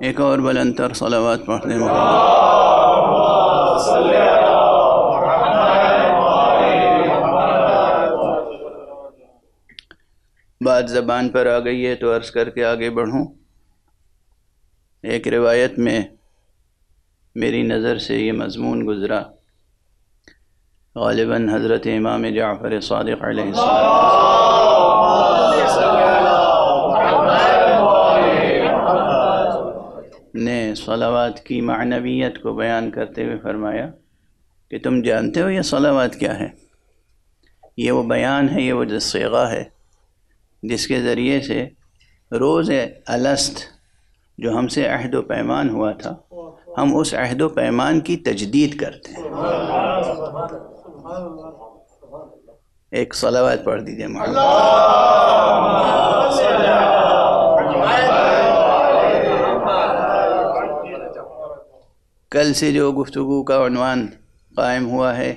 ایک اور بلند تر صلوات پڑھتے ہیں۔ بات زبان پر آ گئی ہے تو عرض کر کے آگے بڑھوں۔ ایک روایت میں میری نظر سے یہ مضمون گزرا، غالباً حضرت امام جعفر صادق علیہ السلام نے صلوات کی معنویت کو بیان کرتے ہوئے فرمایا کہ تم جانتے ہو یہ صلوات کیا ہے؟ یہ وہ بیان ہے، یہ وہ صیغہ ہے جس کے ذریعے سے روز الست جو ہم سے عہد و پیمان ہوا تھا، ہم اس عہد و پیمان کی تجدید کرتے ہیں۔ ایک صلوات پڑھ دیجئے محمد۔ کل سے جو گفتگو کا عنوان قائم ہوا ہے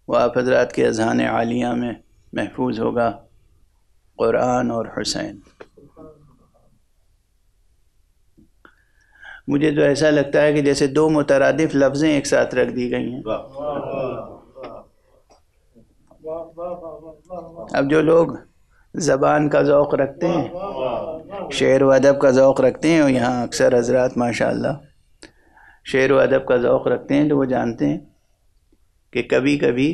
وہ آپ حضرات کے اذہان عالیہ میں محفوظ ہوگا، قرآن اور حسین۔ مجھے تو ایسا لگتا ہے کہ جیسے دو مترادف لفظیں ایک ساتھ رکھ دی گئی ہیں۔ اب جو لوگ زبان کا ذوق رکھتے ہیں، شعر و ادب کا ذوق رکھتے ہیں، اور یہاں اکثر حضرات ماشاءاللہ شعر و ادب کا ذوق رکھتے ہیں، تو وہ جانتے ہیں کہ کبھی کبھی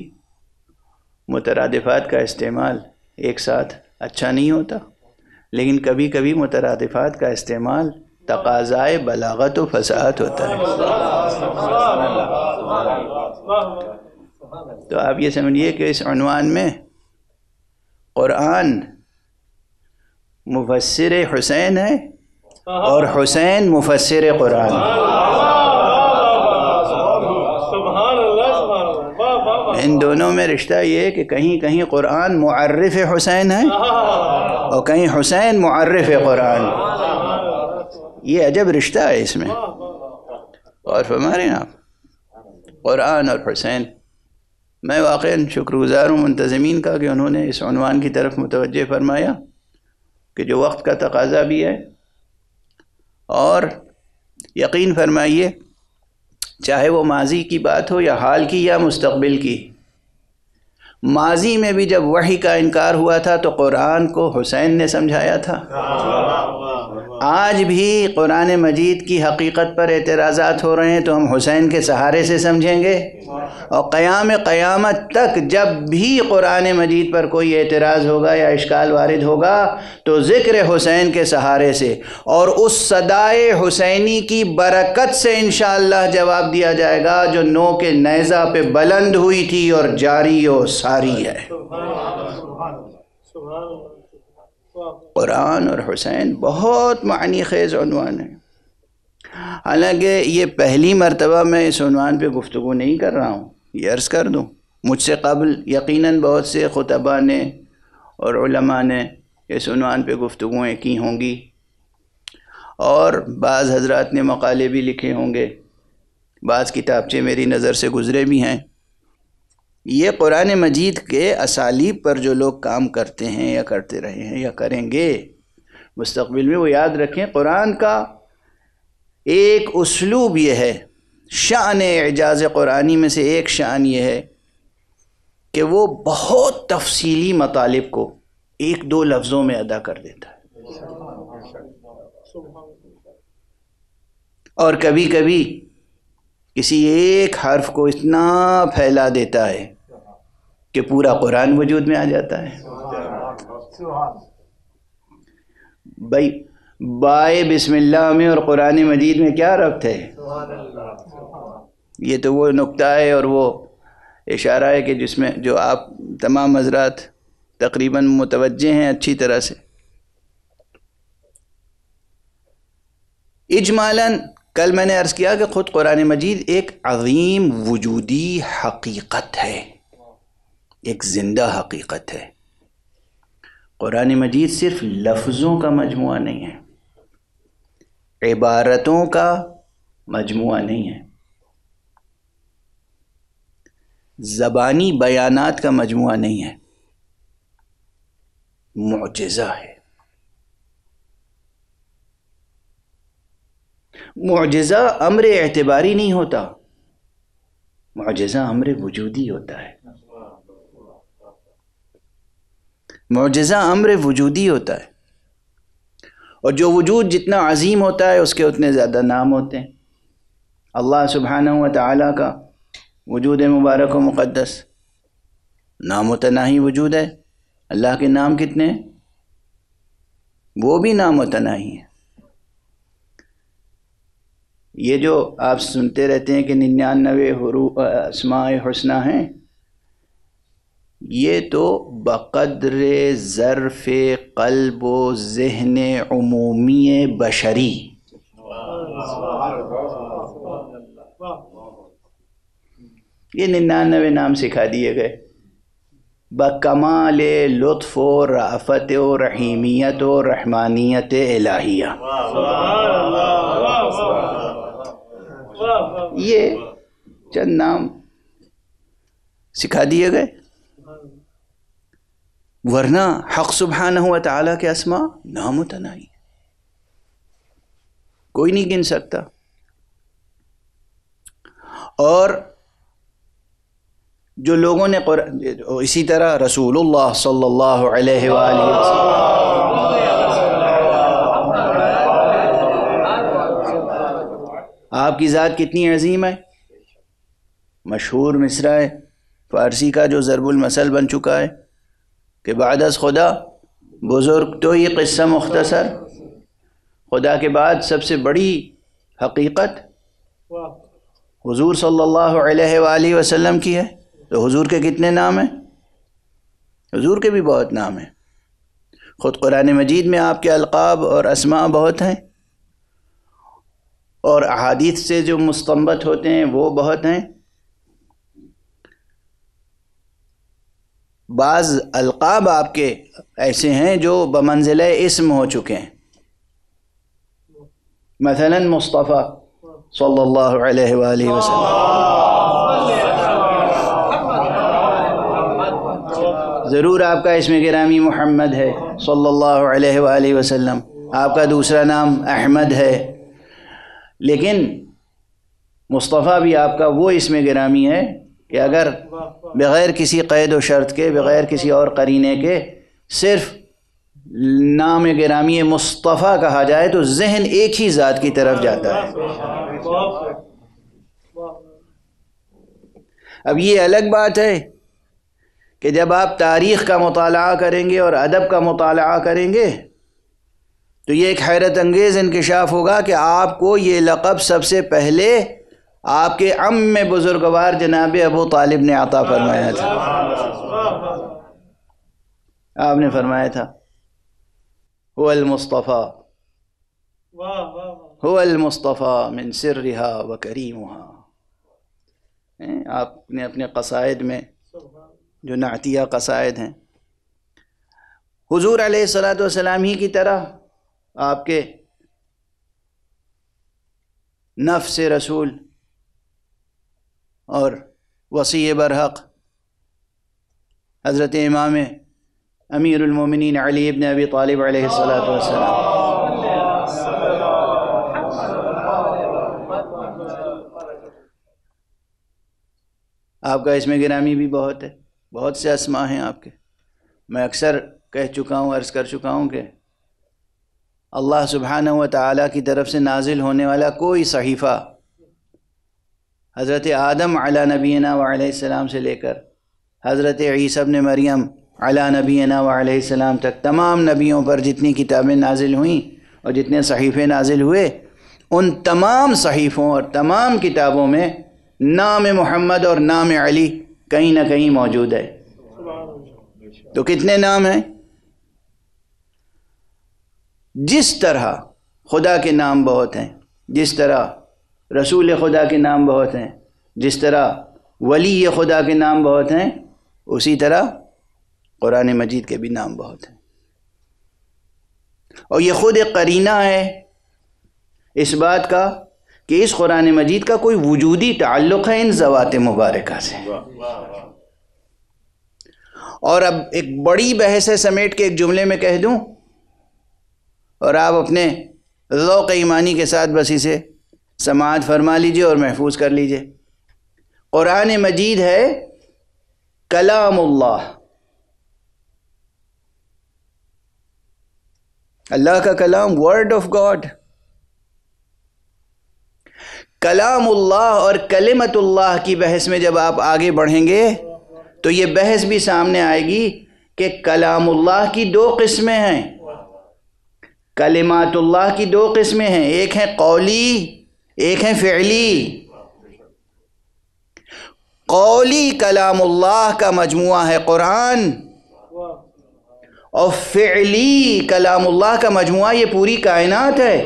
مترادفات کا استعمال ایک ساتھ اچھا نہیں ہوتا، لیکن کبھی کبھی مترادفات کا استعمال تقاضائے بلاغت و فصاحت ہوتا ہے۔ تو آپ یہ سمجھیے کہ اس عنوان میں قرآن مفسر حسین ہے اور حسین مفسر قرآن۔ ان دونوں میں رشتہ یہ ہے کہ کہیں کہیں قرآن معرف حسین ہے اور کہیں حسین معرف قرآن۔ یہ عجب رشتہ ہے اس میں۔ اور فرما رہے ہیں آپ قرآن اور حسین۔ میں واقعاً شکر گزار ہوں منتظمین کا کہ انہوں نے اس عنوان کی طرف متوجہ فرمایا کہ جو وقت کا تقاضا بھی ہے، اور یقین فرمائیے چاہے وہ ماضی کی بات ہو یا حال کی یا مستقبل کی، ماضی میں بھی جب وحی کا انکار ہوا تھا تو قرآن کو حسین نے سمجھایا تھا۔ آج بھی قرآن مجید کی حقیقت پر اعتراضات ہو رہے ہیں تو ہم حسین کے سہارے سے سمجھیں گے، اور قیامت تک جب بھی قرآن مجید پر کوئی اعتراض ہوگا یا اشکال وارد ہوگا تو ذکر حسین کے سہارے سے اور اس صدائے حسینی کی برکت سے انشاءاللہ جواب دیا جائے گا جو نو کے نیزہ پہ بلند ہوئی تھی اور جاری و ساری ہے۔ قرآن اور حسین بہت معنی خیز عنوان ہے۔ حالانکہ یہ پہلی مرتبہ میں اس عنوان پہ گفتگو نہیں کر رہا ہوں، یہ عرض کر دوں مجھ سے قبل یقیناً بہت سے خطباء نے اور علماء نے اس عنوان پہ گفتگویں کی ہوں گی، اور بعض حضرات نے مقالے بھی لکھے ہوں گے، بعض کتابچے میری نظر سے گزرے بھی ہیں۔ یہ قرآن مجید کے اسالیب پر جو لوگ کام کرتے ہیں یا کرتے رہے ہیں یا کریں گے مستقبل میں، وہ یاد رکھیں قرآن کا ایک اسلوب یہ ہے، شأن اعجاز قرآنی میں سے ایک شأن یہ ہے کہ وہ بہت تفصیلی مطالب کو ایک دو لفظوں میں ادا کر دیتا ہے، اور کبھی کبھی کسی ایک حرف کو اتنا پھیلا دیتا ہے کہ پورا قرآن وجود میں آ جاتا ہے۔ بھائی بائے بسم اللہ میں اور قرآن مجید میں کیا ربط ہے؟ یہ تو وہ نقطہ ہے اور وہ اشارہ ہے کہ جس میں جو آپ تمام حضرات تقریباً متوجہ ہیں اچھی طرح سے۔ اجمالاً کل میں نے عرض کیا کہ خود قرآن مجید ایک عظیم وجودی حقیقت ہے، ایک زندہ حقیقت ہے۔ قرآن مجید صرف لفظوں کا مجموعہ نہیں ہے، عبارتوں کا مجموعہ نہیں ہے، زبانی بیانات کا مجموعہ نہیں ہے، معجزہ ہے۔ معجزہ امر اعتباری نہیں ہوتا، معجزہ امر وجودی ہوتا ہے، معجزہ امر وجودی ہوتا ہے، اور جو وجود جتنا عظیم ہوتا ہے اس کے اتنے زیادہ نام ہوتے ہیں۔ اللہ سبحانہ و تعالیٰ کا وجود مبارک و مقدس نام متناہی وجود ہے۔ اللہ کے نام کتنے ہیں؟ وہ بھی نام متناہی ہیں۔ یہ جو آپ سنتے رہتے ہیں کہ 99 حروف اسماء حسنہ ہیں، یہ تو بقدر ظرف قلب و ذہن عمومی بشری، یہ 99 نام سکھا دیے گئے بکمال لطف و رأفت و رحیمیت و رحمانیت الہیہ۔ یہ چند نام سکھا دیے گئے، ورنہ حق سبحانہ و تعالیٰ کے اسماء نامتناہی، کوئی نہیں گن سکتا۔ اور جو لوگوں نے اسی طرح رسول اللہ صلی اللہ علیہ وآلہ وسلم، آپ کی ذات کتنی عظیم ہے، مشہور مصرع ہے فارسی کا جو ضرب المثل بن چکا ہے کہ بعد از خدا بزرگ تو یہ قصہ مختصر، خدا کے بعد سب سے بڑی حقیقت حضور صلی اللہ علیہ وآلہ وسلم کی ہے۔ تو حضور کے کتنے نام ہیں؟ حضور کے بھی بہت نام ہیں، خود قرآن مجید میں آپ کے القاب اور اسماء بہت ہیں، اور احادیث سے جو مستنبط ہوتے ہیں وہ بہت ہیں۔ بعض القاب آپ کے ایسے ہیں جو بمنزلہ اسم ہو چکے ہیں، مثلا مصطفیٰ صلی اللہ علیہ وآلہ وسلم، ضرور آپ کا اسم گرامی محمد ہے صلی اللہ علیہ وآلہ وسلم، آپ کا دوسرا نام احمد ہے، لیکن مصطفیٰ بھی آپ کا وہ اسم گرامی ہے کہ اگر بغیر کسی قید و شرط کے، بغیر کسی اور قرینے کے صرف نام گرامی مصطفیٰ کہا جائے تو ذہن ایک ہی ذات کی طرف جاتا ہے۔ اب یہ الگ بات ہے کہ جب آپ تاریخ کا مطالعہ کریں گے اور ادب کا مطالعہ کریں گے تو یہ ایک حیرت انگیز انکشاف ہوگا کہ آپ کو یہ لقب سب سے پہلے آپ کے عم بزرگوار جناب ابو طالب نے عطا فرمایا تھا۔ آپ نے فرمایا تھا هو المصطفیٰ هو المصطفیٰ من سرها وکریمها۔ آپ نے اپنے قصائد میں جو نعتیہ قصائد ہیں، حضور علیہ الصلاۃ والسلام ہی کی طرح آپ کے نفس رسول اور وصی برحق حضرت امام امیر المومنین علی ابن ابی طالب علیہ الصلاۃ والسلام، آپ کا اسم گرامی بھی بہت ہے، بہت سے اسماء ہیں آپ کے۔ میں اکثر کہہ چکا ہوں، عرض کر چکا ہوں کہ اللہ سبحانہ و تعالیٰ کی طرف سے نازل ہونے والا کوئی صحیفہ حضرت آدم علی نبینا وعلیہ السلام سے لے کر حضرت عیسیٰ ابن مریم علی نبینا وعلیہ السلام تک تمام نبیوں پر جتنی کتابیں نازل ہوئیں اور جتنے صحیفے نازل ہوئے، ان تمام صحیفوں اور تمام کتابوں میں نام محمد اور نام علی کہیں نہ کہیں موجود ہے۔ تو کتنے نام ہیں؟ جس طرح خدا کے نام بہت ہیں، جس طرح رسول خدا کے نام بہت ہیں، جس طرح ولی خدا کے نام بہت ہیں، اسی طرح قرآن مجید کے بھی نام بہت ہیں۔ اور یہ خود ایک قرینہ ہے اس بات کا کہ اس قرآن مجید کا کوئی وجودی تعلق ہے ان ذوات مبارکہ سے۔ اور اب ایک بڑی بحث ہے سمیٹ کے ایک جملے میں کہہ دوں، اور آپ اپنے ذوق ایمانی کے ساتھ بس اسے سماعت فرما لیجئے اور محفوظ کر لیجئے۔ قرآن مجید ہے کلام اللہ، اللہ کا کلام، ورڈ آف گاڈ۔ کلام اللہ اور کلمت اللہ کی بحث میں جب آپ آگے بڑھیں گے تو یہ بحث بھی سامنے آئے گی کہ کلام اللہ کی دو قسمیں ہیں، کلمات اللہ کی دو قسمیں ہیں، ایک ہے قولی، ایک ہے فعلی۔ قولی کلام اللہ کا مجموعہ ہے قرآن، اور فعلی کلام اللہ کا مجموعہ یہ پوری کائنات ہے۔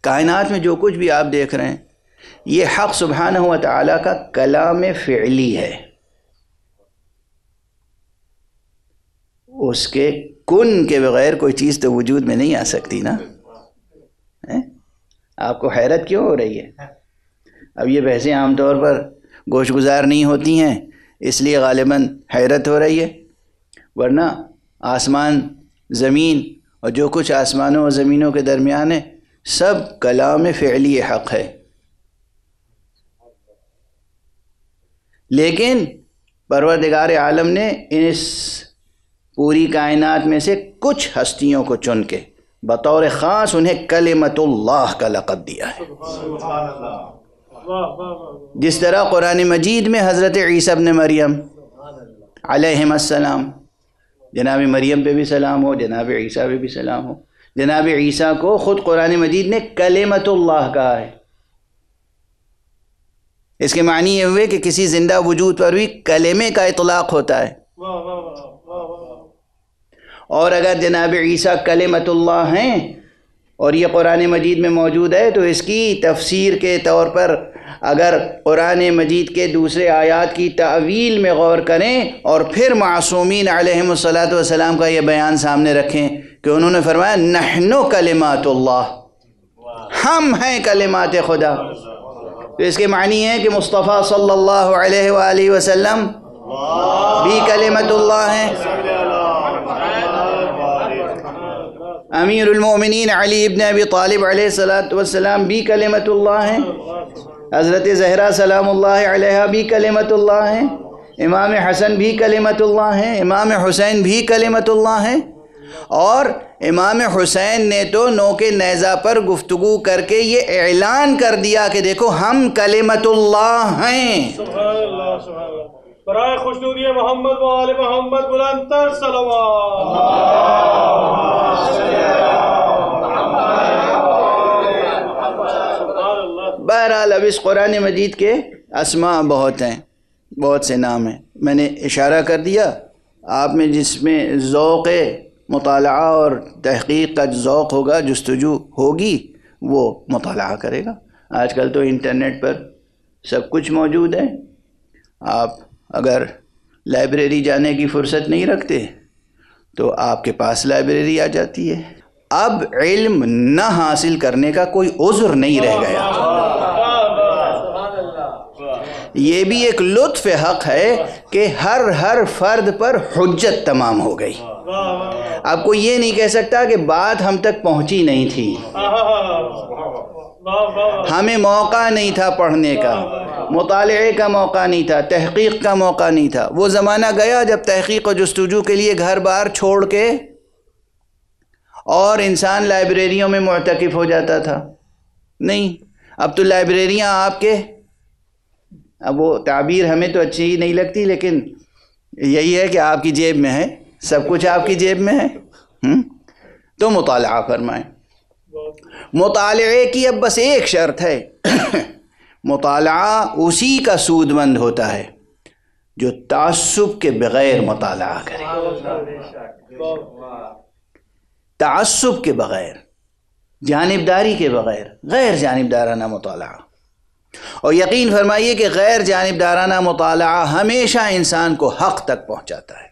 کائنات میں جو کچھ بھی آپ دیکھ رہے ہیں یہ حق سبحانہ و تعالیٰ کا کلام فعلی ہے، اس کے کن کے بغیر کوئی چیز تو وجود میں نہیں آ سکتی نا۔ آپ کو حیرت کیوں ہو رہی ہے؟ اب یہ بحثیں عام طور پر گوش گزار نہیں ہوتی ہیں، اس لیے غالباً حیرت ہو رہی ہے، ورنہ آسمان زمین اور جو کچھ آسمانوں اور زمینوں کے درمیان ہے سب کلام فعلی حق ہے۔ لیکن پروردگار عالم نے اس پوری کائنات میں سے کچھ ہستیوں کو چن کے بطور خاص انہیں کلمت اللہ کا لقب دیا ہے۔ جس طرح قرآن مجید میں حضرت عیسیٰ ابن مریم علیہم السلام، جناب مریم پہ بھی سلام ہو، جناب عیسیٰ پہ بھی سلام ہو، جناب عیسیٰ کو خود قرآن مجید نے کلمت اللہ کہا ہے۔ اس کے معنی یہ ہوئے کہ کسی زندہ وجود پر بھی کلمے کا اطلاق ہوتا ہے، اور اگر جناب عیسیٰ کلمت اللہ ہیں اور یہ قرآن مجید میں موجود ہے تو اس کی تفسیر کے طور پر اگر قرآن مجید کے دوسرے آیات کی تعویل میں غور کریں اور پھر معصومین علیہم الصلاۃ والسلام کا یہ بیان سامنے رکھیں کہ انہوں نے فرمایا نحن کلمات اللہ، ہم ہیں کلمات خدا، تو اس کے معنی ہے کہ مصطفیٰ صلی اللہ علیہ وآلہ وسلم بھی کلمت اللہ ہیں، امیر المومنین علی ابن ابی طالب علیہ السلام بھی کلمت اللہ ہیں، حضرت زہرا سلام اللہ علیہ بھی کلمت اللہ ہیں، امام حسن بھی کلمت اللہ ہیں، امام حسین بھی کلمت اللہ ہیں، اور امام حسین نے تو نوک نیزہ پر گفتگو کر کے یہ اعلان کر دیا کہ دیکھو ہم کلمت اللہ ہیں۔ سبحان اللہ سبحان اللہ، برائے خوشنودی محمد و آل محمد بلند تر صلوات۔ بہرحال اب اس قرآن مجید کے اسماء بہت ہیں، بہت سے نام ہیں، میں نے اشارہ کر دیا، آپ میں جس میں ذوق مطالعہ اور تحقیق کا ذوق ہوگا، جستجو ہوگی، وہ مطالعہ کرے گا۔ آج کل تو انٹرنیٹ پر سب کچھ موجود ہے، آپ اگر لائبریری جانے کی فرصت نہیں رکھتے تو آپ کے پاس لائبریری آ جاتی ہے۔ اب علم نہ حاصل کرنے کا کوئی عذر نہیں رہ گیا۔ یہ بھی ایک لطف حق ہے کہ ہر فرد پر حجت تمام ہو گئی۔ اب کوئی یہ نہیں کہہ سکتا کہ بات ہم تک پہنچی نہیں تھی، ہمیں موقع نہیں تھا پڑھنے کا، مطالعے کا موقع نہیں تھا، تحقیق کا موقع نہیں تھا۔ وہ زمانہ گیا جب تحقیق و جستجو کے لیے گھر بار چھوڑ کے اور انسان لائبریریوں میں معتکف ہو جاتا تھا۔ نہیں، اب تو لائبریریاں آپ کے، اب وہ تعبیر ہمیں تو اچھی ہی نہیں لگتی لیکن یہی ہے کہ آپ کی جیب میں ہے، سب کچھ آپ کی جیب میں ہے۔ تو مطالعہ فرمائیں۔ مطالعے کی اب بس ایک شرط ہے، مطالعہ اسی کا سود مند ہوتا ہے جو تعصب کے بغیر مطالعہ کرے، تعصب کے بغیر، جانبداری کے بغیر، غیر جانبدارانہ مطالعہ۔ اور یقین فرمائیے کہ غیر جانبدارانہ مطالعہ ہمیشہ انسان کو حق تک پہنچاتا ہے۔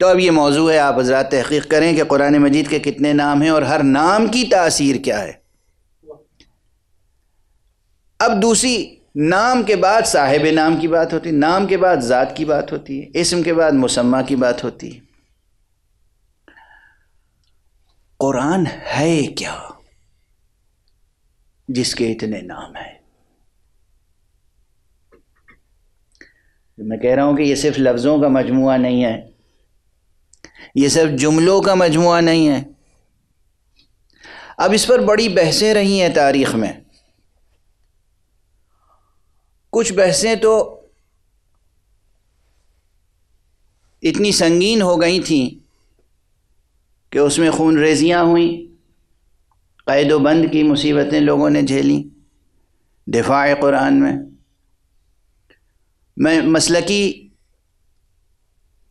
تو اب یہ موضوع ہے، آپ حضرات تحقیق کریں کہ قرآن مجید کے کتنے نام ہیں اور ہر نام کی تاثیر کیا ہے۔ اب دوسری نام کے بعد صاحب نام کی بات ہوتی ہے، نام کے بعد ذات کی بات ہوتی ہے، اسم کے بعد مسمہ کی بات ہوتی ہے۔ قرآن ہے کیا جس کے اتنے نام ہیں؟ میں کہہ رہا ہوں کہ یہ صرف لفظوں کا مجموعہ نہیں ہے، یہ صرف جملوں کا مجموعہ نہیں ہے۔ اب اس پر بڑی بحثیں رہی ہیں تاریخ میں، کچھ بحثیں تو اتنی سنگین ہو گئی تھیں کہ اس میں خون ریزیاں ہوئیں، قید و بند کی مصیبتیں لوگوں نے جھیلیں دفاع قرآن میں مسلکی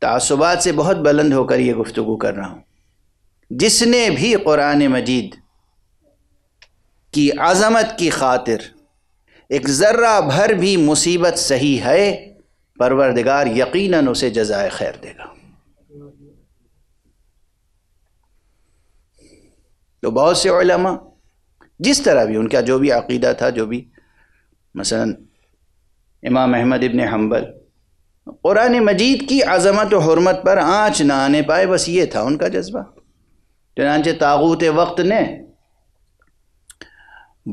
تعصبات سے بہت بلند ہو کر یہ گفتگو کر رہا ہوں۔ جس نے بھی قرآن مجید کی عظمت کی خاطر ایک ذرہ بھر بھی مصیبت سہی ہے، پروردگار یقیناً اسے جزائے خیر دے گا۔ تو بہت سے علماء جس طرح بھی ان کا جو بھی عقیدہ تھا، جو بھی مثلا امام احمد ابن حنبل قرآن مجید کی عظمت و حرمت پر آنچ نہ آنے پائے، بس یہ تھا ان کا جذبہ۔ چنانچہ طاغوت وقت نے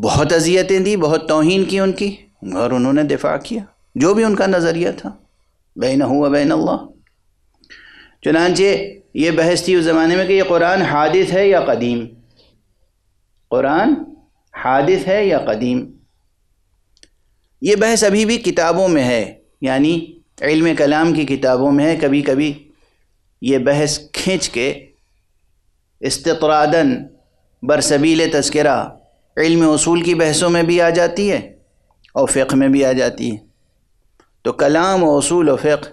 بہت اذیتیں دی، بہت توہین کی ان کی، اور انہوں نے دفاع کیا جو بھی ان کا نظریہ تھا، بینہ و بین اللہ۔ چنانچہ یہ بحث تھی اس زمانے میں کہ یہ قرآن حادث ہے یا قدیم، قرآن حادث ہے یا قدیم۔ یہ بحث ابھی بھی کتابوں میں ہے، یعنی علم کلام کی کتابوں میں ہے۔ کبھی کبھی یہ بحث کھینچ کے استطراداً برسبیل تذکرہ علم اصول کی بحثوں میں بھی آ جاتی ہے اور فقہ میں بھی آ جاتی ہے۔ تو کلام و اصول و فقہ،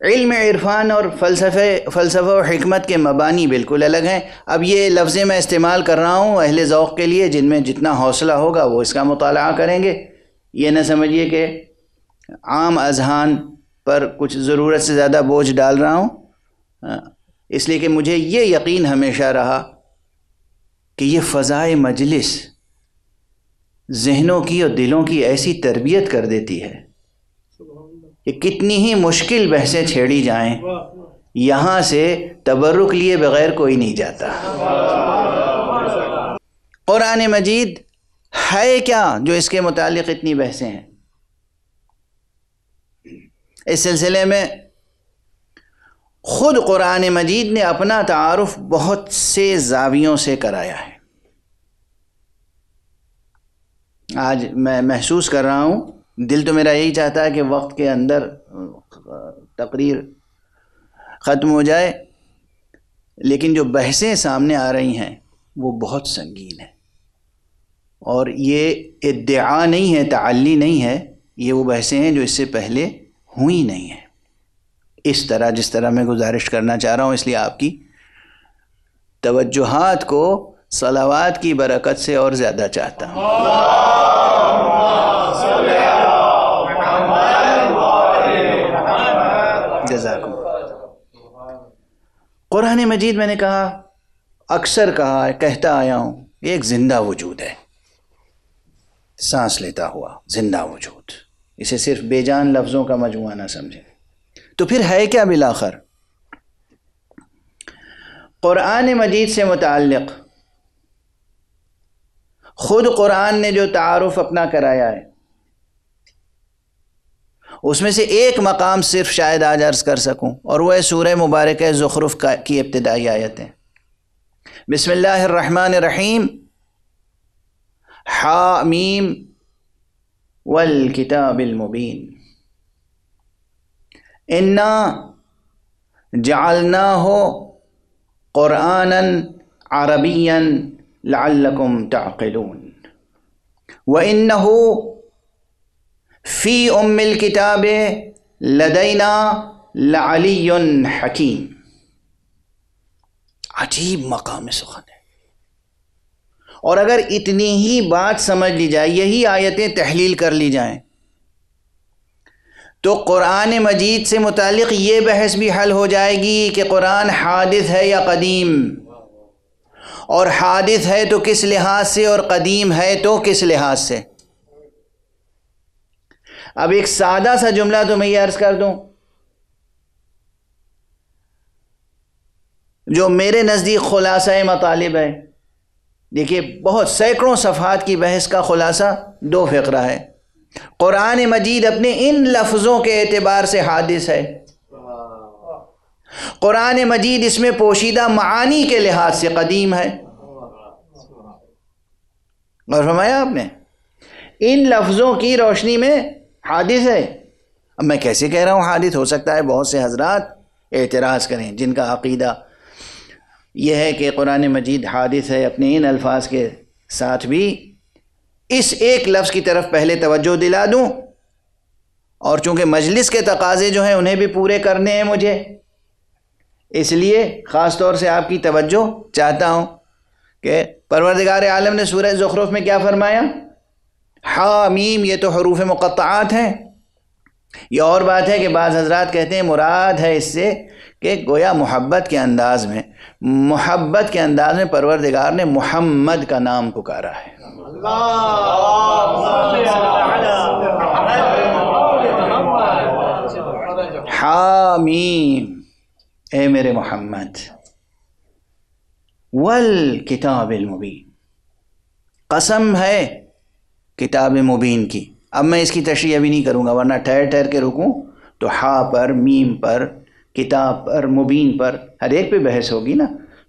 علم عرفان اور فلسفہ و حکمت کے مبانی بالکل الگ ہیں۔ اب یہ لفظیں میں استعمال کر رہا ہوں اہل ذوق کے لیے، جن میں جتنا حوصلہ ہوگا وہ اس کا مطالعہ کریں گے۔ یہ نہ سمجھیے کہ عام اذہان پر کچھ ضرورت سے زیادہ بوجھ ڈال رہا ہوں، اس لیے کہ مجھے یہ یقین ہمیشہ رہا کہ یہ فضائے مجلس ذہنوں کی اور دلوں کی ایسی تربیت کر دیتی ہے کہ کتنی ہی مشکل بحثیں چھیڑی جائیں، یہاں سے تبرک لیے بغیر کوئی نہیں جاتا۔ قرآن مجید ہے کیا جو اس کے متعلق اتنی بحثیں ہیں؟ اس سلسلے میں خود قرآن مجید نے اپنا تعارف بہت سے زاویوں سے کرایا ہے۔ آج میں محسوس کر رہا ہوں، دل تو میرا یہی چاہتا ہے کہ وقت کے اندر تقریر ختم ہو جائے، لیکن جو بحثیں سامنے آ رہی ہیں وہ بہت سنگین ہیں، اور یہ ادعا نہیں ہے، تعلی نہیں ہے، یہ وہ بحثیں ہیں جو اس سے پہلے ہوئی نہیں ہیں اس طرح جس طرح میں گزارش کرنا چاہ رہا ہوں۔ اس لیے آپ کی توجہات کو صلوات کی برکت سے اور زیادہ چاہتا ہوں۔ جزاکم۔ قرآن مجید میں نے کہا، اکثر کہا ہے، کہتا آیا ہوں، یہ ایک زندہ وجود ہے، سانس لیتا ہوا زندہ وجود۔ اسے صرف بے جان لفظوں کا مجموعہ نہ سمجھیں۔ تو پھر ہے کیا بالآخر؟ قرآن مجید سے متعلق خود قرآن نے جو تعارف اپنا کرایا ہے، اس میں سے ایک مقام صرف شاید آج عرض کر سکوں، اور وہ ہے سورہ مبارکہ زخرف کی ابتدائی آیتیں۔ بسم اللہ الرحمن الرحیم، حامیم والکتاب المبین، انا جعلناہ قرآنا عربیا لعلکم تعقلون وَإِنَّهُ فی ام الکتاب لدینا لعلی حکیم۔ عجیب مقام سخن ہے، اور اگر اتنی ہی بات سمجھ لی جائے، یہی آیتیں تحلیل کر لی جائیں، تو قرآن مجید سے متعلق یہ بحث بھی حل ہو جائے گی کہ قرآن حادث ہے یا قدیم، اور حادث ہے تو کس لحاظ سے، اور قدیم ہے تو کس لحاظ سے۔ اب ایک سادہ سا جملہ تو میں یہ عرض کر دوں جو میرے نزدیک خلاصہ مطالب ہے. دیکھیے بہت سینکڑوں صفحات کی بحث کا خلاصہ 2 فقرہ ہے. قرآن مجید اپنے ان لفظوں کے اعتبار سے حادث ہے. قرآن مجید اس میں پوشیدہ معانی کے لحاظ سے قدیم ہے. غور فرمایا آپ نے؟ ان لفظوں کی روشنی میں حادث ہے. اب میں کیسے کہہ رہا ہوں حادث؟ ہو سکتا ہے بہت سے حضرات اعتراض کریں جن کا عقیدہ یہ ہے کہ قرآن مجید حادث ہے. اپنے ان الفاظ کے ساتھ بھی اس ایک لفظ کی طرف پہلے توجہ دلا دوں، اور چونکہ مجلس کے تقاضے جو ہیں انہیں بھی پورے کرنے ہیں مجھے، اس لیے خاص طور سے آپ کی توجہ چاہتا ہوں کہ پروردگار عالم نے سورہ زخرف میں کیا فرمایا؟ حا میم، یہ تو حروف مقطعات ہیں. یہ اور بات ہے کہ بعض حضرات کہتے ہیں مراد ہے اس سے کہ گویا محبت کے انداز میں پروردگار نے محمد کا نام پکارا ہے. حامیم، اے میرے محمد، والکتاب المبین، قسم ہے کتاب مبین کی. اب میں اس کی تشریح ابھی نہیں کروں گا ورنہ ٹھہر کے رکوں تو ہا پر، میم پر، کتاب پر، مبین پر ہر ایک پہ بحث ہوگی نا.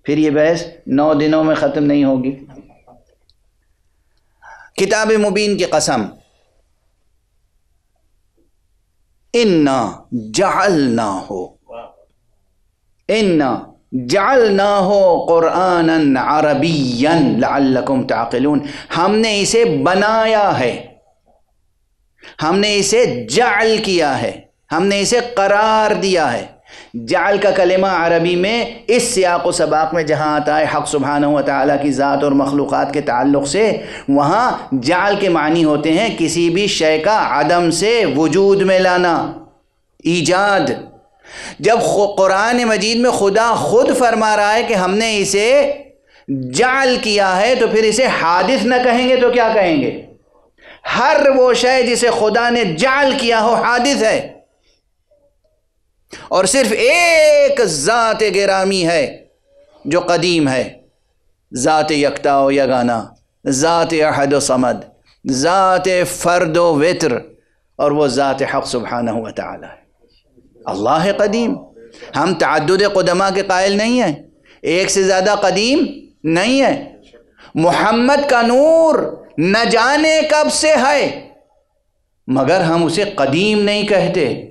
پھر یہ بحث 9 دنوں میں ختم نہیں ہوگی. کتاب مبین کی قسم، انا جعلناہ قرآنا عربیا لعلکم تعقلون، ہم نے اسے بنایا ہے، ہم نے اسے جعل کیا ہے، ہم نے اسے قرار دیا ہے. جعل کا کلمہ عربی میں اس سیاق و سباق میں جہاں آتا ہے حق سبحانہ و تعالیٰ کی ذات اور مخلوقات کے تعلق سے، وہاں جعل کے معنی ہوتے ہیں کسی بھی شے کا عدم سے وجود میں لانا، ایجاد. جب قرآن مجید میں خدا خود فرما رہا ہے کہ ہم نے اسے جعل کیا ہے تو پھر اسے حادث نہ کہیں گے تو کیا کہیں گے؟ ہر وہ شے جسے خدا نے جعل کیا ہو حادث ہے. اور صرف ایک ذات گرامی ہے جو قدیم ہے، ذات یکتا و یگانا، ذات احد و صمد، ذات فرد و وتر، اور وہ ذات حق سبحانہ و تعالی ہے. اللہ قدیم. ہم تعدد قدماء کے قائل نہیں ہیں، ایک سے زیادہ قدیم نہیں ہے. محمد کا نور نہ جانے کب سے ہے مگر ہم اسے قدیم نہیں کہتے.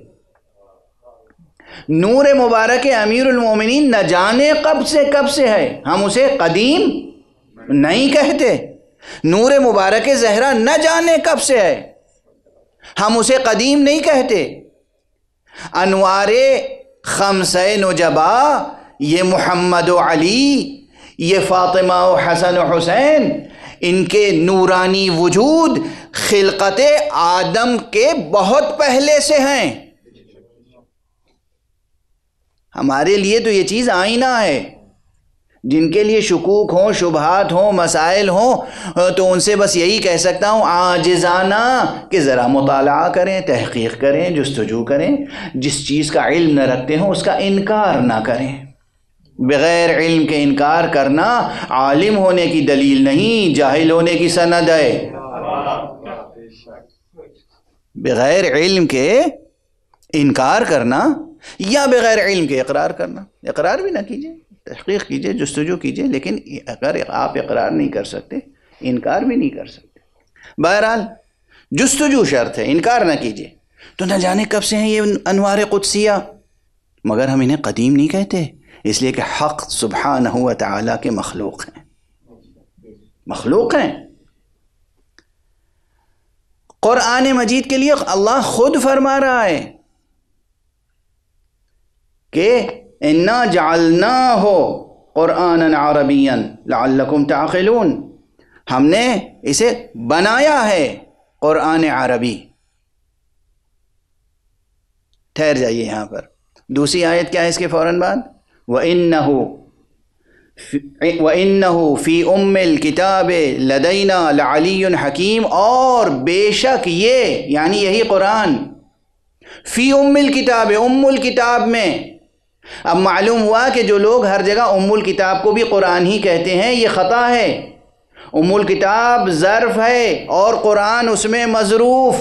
نور مبارک امیر المومنین نہ جانے کب سے ہے، ہم اسے قدیم نہیں کہتے. نور مبارک زہرا نہ جانے کب سے ہے، ہم اسے قدیم نہیں کہتے. انوار خمسہ نجبا، یہ محمد و علی، یہ فاطمہ و حسن و حسین، ان کے نورانی وجود خلقت آدم کے بہت پہلے سے ہیں. ہمارے لیے تو یہ چیز آئینہ ہے. جن کے لیے شکوک ہوں، شبہات ہوں، مسائل ہوں، تو ان سے بس یہی کہہ سکتا ہوں عاجزانہ کہ ذرا مطالعہ کریں، تحقیق کریں، جستجو کریں. جس چیز کا علم نہ رکھتے ہوں اس کا انکار نہ کریں. بغیر علم کے انکار کرنا عالم ہونے کی دلیل نہیں، جاہل ہونے کی سند ہے. بغیر علم کے انکار کرنا یا بغیر علم کے اقرار کرنا. اقرار بھی نہ کیجیے، تحقیق کیجیے، جستجو کیجیے، لیکن اگر آپ اقرار نہیں کر سکتے انکار بھی نہیں کر سکتے. بہرحال جستجو شرط ہے، انکار نہ کیجیے. تو نہ جانے کب سے ہیں یہ انوار قدسیہ، مگر ہم انہیں قدیم نہیں کہتے، اس لیے کہ حق سبحانہ و تعالیٰ کے مخلوق ہیں. قرآن مجید کے لیے اللہ خود فرما رہا ہے کہ انا جعلناہ قرآنا عربیا لعلکم تعقلون، ہم نے اسے بنایا ہے قرآن عربی. ٹھہر جائیے یہاں پر. دوسری آیت کیا ہے اس کے فوراً بعد؟ وَإِنَّهُ وَإِنَّهُ فِي أُمِّ الْكِتَابِ لَدَيْنَا لَعَلِيٌّ حَكِيمٌ، اور بے شک یہ یعنی یہی قرآن، فی ام الکتاب، ام الکتاب میں۔ اب معلوم ہوا کہ جو لوگ ہر جگہ ام الکتاب کو بھی قرآن ہی کہتے ہیں یہ خطا ہے۔ ام الکتاب ظرف ہے اور قرآن اس میں مظروف۔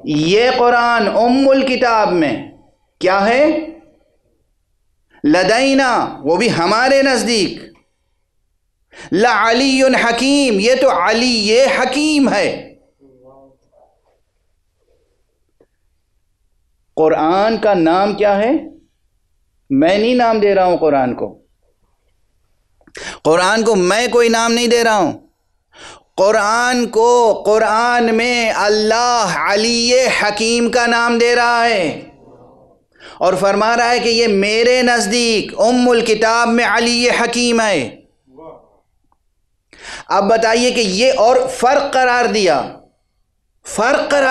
یہ قرآن ام الکتاب میں کیا ہے؟ لدینا، وہ بھی ہمارے نزدیک، لعلی حکیم، یہ تو علی حکیم ہے۔ قرآن کا نام کیا ہے؟ میں نہیں نام دے رہا ہوں قرآن کو، قرآن کو میں کوئی نام نہیں دے رہا ہوں، قرآن کو قرآن میں اللہ علی حکیم کا نام دے رہا ہے اور فرما رہا ہے کہ یہ میرے نزدیک ام الکتاب میں علی حکیم ہے۔ اب بتائیے کہ یہ اور فرق قرار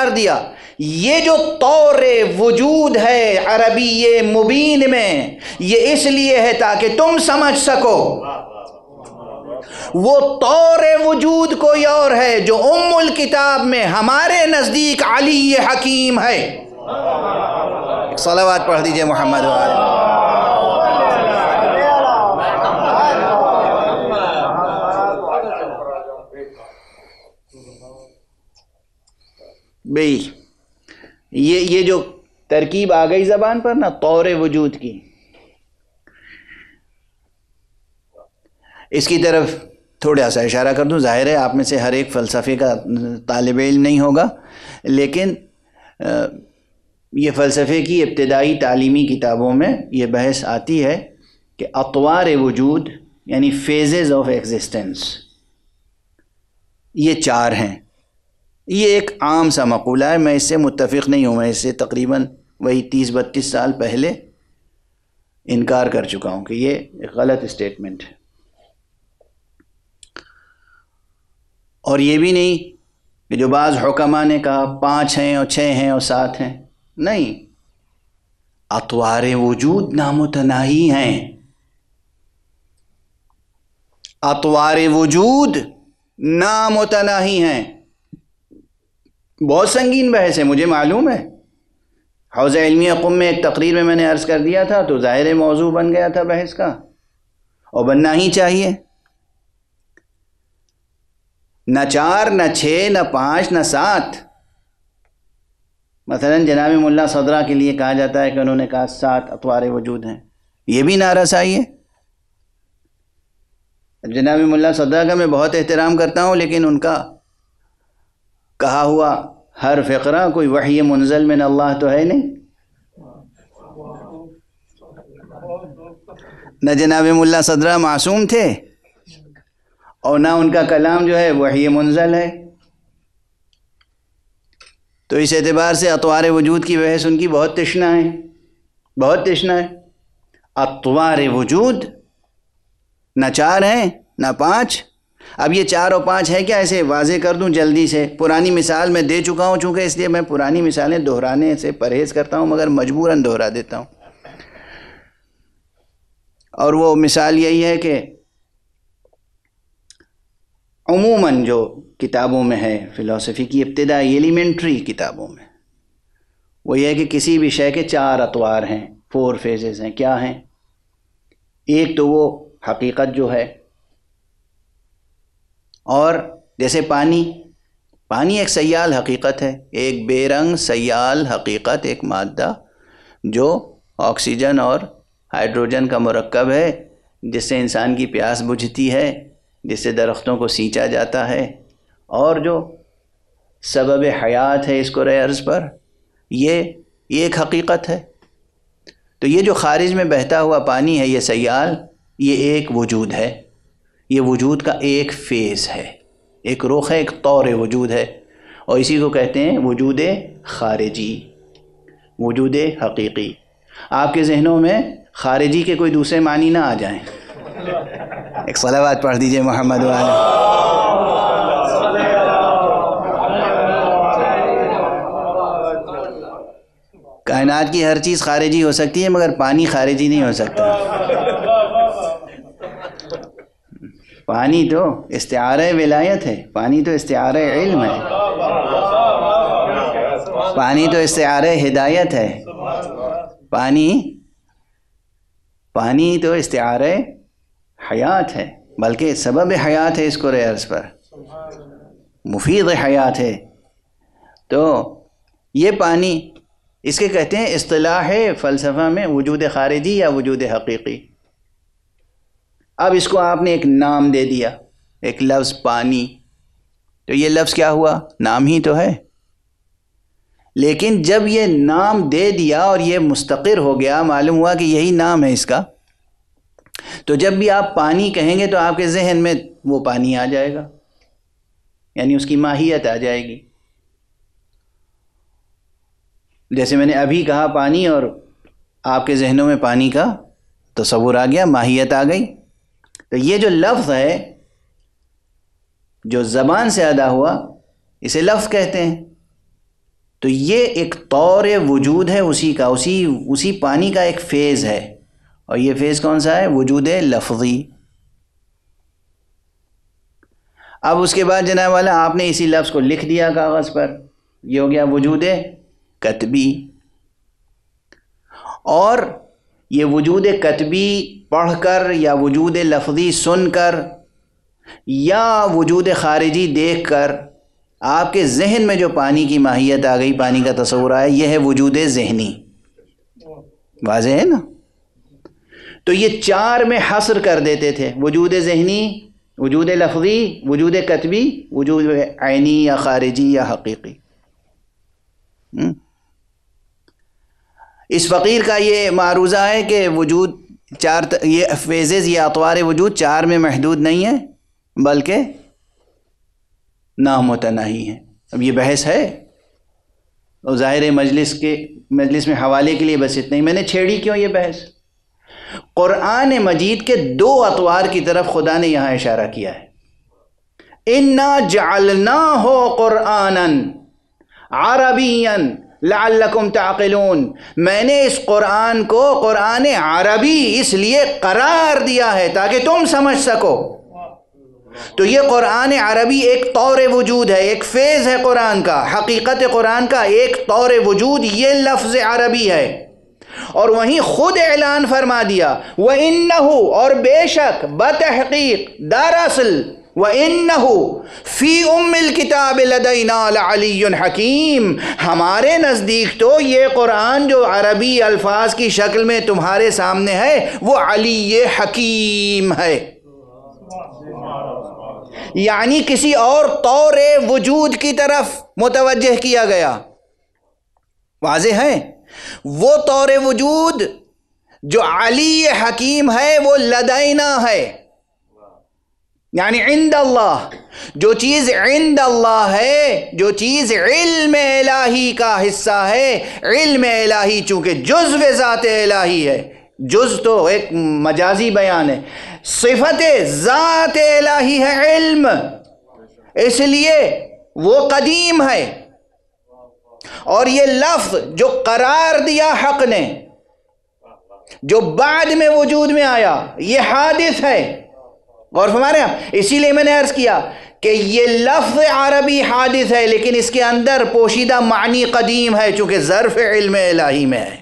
دیا، یہ جو طور وجود ہے عربی مبین میں، یہ اس لیے ہے تاکہ تم سمجھ سکو وہ طور وجود کوئی اور ہے جو ام الکتاب میں ہمارے نزدیک علی حکیم ہے۔ صلوات پڑھ دیجئے محمد بھئی یہ جو ترکیب آ گئی زبان پر نا طور وجود کی، اس کی طرف تھوڑا سا اشارہ کر دوں۔ ظاہر ہے آپ میں سے ہر ایک فلسفے کا طالب علم نہیں ہوگا، لیکن یہ فلسفے کی ابتدائی تعلیمی کتابوں میں یہ بحث آتی ہے کہ اطوار وجود یعنی فیزز آف ایگزسٹنس یہ 4 ہیں۔ یہ ایک عام سا مقولہ ہے، میں اس سے متفق نہیں ہوں، میں اس سے تقریباً وہی 30-32 سال پہلے انکار کر چکا ہوں کہ یہ ایک غلط اسٹیٹمنٹ ہے۔ اور یہ بھی نہیں کہ جو بعض حکماء نے کہا 5 ہیں اور 6 ہیں اور 7 ہیں، نہیں، اطوار وجود نامتناہی ہیں، اطوار وجود نامتناہی ہیں۔ بہت سنگین بحث ہے، مجھے معلوم ہے، حوزہ علمیہ قم میں ایک تقریر میں نے عرض کر دیا تھا تو ظاہر موضوع بن گیا تھا بحث کا، اور بننا ہی چاہیے۔ نہ 4 نہ 6 نہ 5 نہ 7، مثلا جناب ملا صدرہ کے لیے کہا جاتا ہے کہ انہوں نے کہا 7 اطوار وجود ہیں، یہ بھی نارسائی ہے۔ جناب ملا صدرہ کا میں بہت احترام کرتا ہوں، لیکن ان کا کہا ہوا ہر فقرہ کوئی وحی منزل من اللہ تو ہے نہیں۔ نہ جناب ملا صدرہ معصوم تھے اور نہ ان کا کلام جو ہے وحی منزل ہے، تو اس اعتبار سے اطوار وجود کی بحث ان کی بہت تشنا ہے، بہت تشنا ہے۔ اطوار وجود نہ 4 ہیں نہ 5۔ اب یہ 4 اور 5 ہے کیا، ایسے واضح کر دوں جلدی سے۔ پرانی مثال میں دے چکا ہوں، چونکہ اس لیے میں پرانی مثالیں دہرانے سے پرہیز کرتا ہوں، مگر مجبوراً دہرا دیتا ہوں۔ اور وہ مثال یہی ہے کہ عموماً جو کتابوں میں ہے فلسفی کی ابتدائی ایلیمنٹری کتابوں میں، وہ یہ ہے کہ کسی بھی شے کے 4 اطوار ہیں، 4 فیزز ہیں۔ کیا ہیں؟ ایک تو وہ حقیقت جو ہے، اور جیسے پانی ایک سیال حقیقت ہے، ایک بے رنگ سیال حقیقت، ایک مادہ جو آکسیجن اور ہائیڈروجن کا مرکب ہے، جس سے انسان کی پیاس بجھتی ہے، جس سے درختوں کو سینچا جاتا ہے، اور جو سبب حیات ہے اس کرۂ ارض پر، یہ ایک حقیقت ہے۔ تو یہ جو خارج میں بہتا ہوا پانی ہے، یہ سیال، یہ ایک وجود ہے، یہ وجود کا ایک فیز ہے، ایک رخ ہے، ایک طور وجود ہے، اور اسی کو کہتے ہیں وجود خارجی، وجود حقیقی۔ آپ کے ذہنوں میں خارجی کے کوئی دوسرے معنی نہ آ جائیں۔ ایک صلوات پڑھ دیجئے محمد والے۔ کائنات کی ہر چیز خارجی ہو سکتی ہے، مگر پانی خارجی نہیں ہو سکتا۔ پانی تو استعارہ ولایت ہے، پانی تو استعارہ علم ہے، پانی تو استعارہ ہدایت ہے، پانی تو استعارہ حیات ہے، بلکہ سبب حیات ہے، اس کو عرض پر مفید حیات ہے۔ تو یہ پانی، اس کے کہتے ہیں اصطلاح فلسفہ میں وجود خارجی یا وجود حقیقی۔ اب اس کو آپ نے ایک نام دے دیا، ایک لفظ پانی، تو یہ لفظ کیا ہوا؟ نام ہی تو ہے۔ لیکن جب یہ نام دے دیا اور یہ مستقر ہو گیا، معلوم ہوا کہ یہی نام ہے اس کا، تو جب بھی آپ پانی کہیں گے تو آپ کے ذہن میں وہ پانی آ جائے گا، یعنی اس کی ماہیت آ جائے گی۔ جیسے میں نے ابھی کہا پانی، اور آپ کے ذہنوں میں پانی کا تصور آ گیا، ماہیت آ گئی۔ تو یہ جو لفظ ہے جو زبان سے ادا ہوا، اسے لفظ کہتے ہیں۔ تو یہ ایک طور وجود ہے اسی کا، اسی پانی کا ایک فیز ہے، اور یہ فیز کون سا ہے؟ وجود لفظی۔ اب اس کے بعد جناب والا آپ نے اسی لفظ کو لکھ دیا کاغذ پر، یہ ہو گیا وجود کتبی۔ اور یہ وجود کتبی پڑھ کر یا وجود لفظی سن کر یا وجود خارجی دیکھ کر آپ کے ذہن میں جو پانی کی ماہیت آ گئی، پانی کا تصور آیا، یہ ہے وجود ذہنی۔ واضح ہے نا؟ تو یہ چار میں حصر کر دیتے تھے، وجود ذہنی، وجود لفظی، وجود کتبی، وجود عینی یا خارجی یا حقیقی۔ اس فقیر کا یہ معروضہ ہے کہ وجود چار، یہ فیزز، یہ اطوار وجود چار میں محدود نہیں ہے، بلکہ نامتناہی ہیں۔ اب یہ بحث ہے، اور ظاہر مجلس میں حوالے کے لیے بس اتنا ہی۔ میں نے چھیڑی کیوں یہ بحث؟ قرآن مجید کے دو اطوار کی طرف خدا نے یہاں اشارہ کیا ہے۔ اِنَّا جَعَلْنَاهُ قُرْآنًا عَرَبِيًّا لَعَلَّكُمْ تَعْقِلُونَ، میں نے اس قرآن کو قرآن عربی اس لیے قرار دیا ہے تاکہ تم سمجھ سکو۔ تو یہ قرآن عربی ایک طور وجود ہے، ایک فیز ہے قرآن کا، حقیقت قرآن کا ایک طور وجود یہ لفظ عربی ہے۔ اور وہیں خود اعلان فرما دیا، وَإِنَّهُ، اور بے شک، بتحقیق، دراصل، وَإِنَّهُ فِي أُمِّ الْكِتَابِ لَدَيْنَا لَعَلِيٌّ حَكِيمٌ، ہمارے نزدیک تو یہ قرآن جو عربی الفاظ کی شکل میں تمہارے سامنے ہے وہ علی حکیم ہے، یعنی کسی اور طور وجود کی طرف متوجہ کیا گیا۔ واضح ہے؟ وہ طور وجود جو علی حکیم ہے وہ لدینا ہے، یعنی عند اللہ۔ جو چیز عند اللہ ہے، جو چیز علم الہی کا حصہ ہے، علم الہی چونکہ جزو ذات الہی ہے، جز تو ایک مجازی بیان ہے، صفت ذات الہی ہے علم، اس لیے وہ قدیم ہے۔ اور یہ لفظ جو قرار دیا حق نے، جو بعد میں وجود میں آیا، یہ حادث ہے۔ غور فرما رہے ہیں؟ اسی لیے میں نے عرض کیا کہ یہ لفظ عربی حادث ہے، لیکن اس کے اندر پوشیدہ معنی قدیم ہے، چونکہ ظرف علم الہی میں ہے۔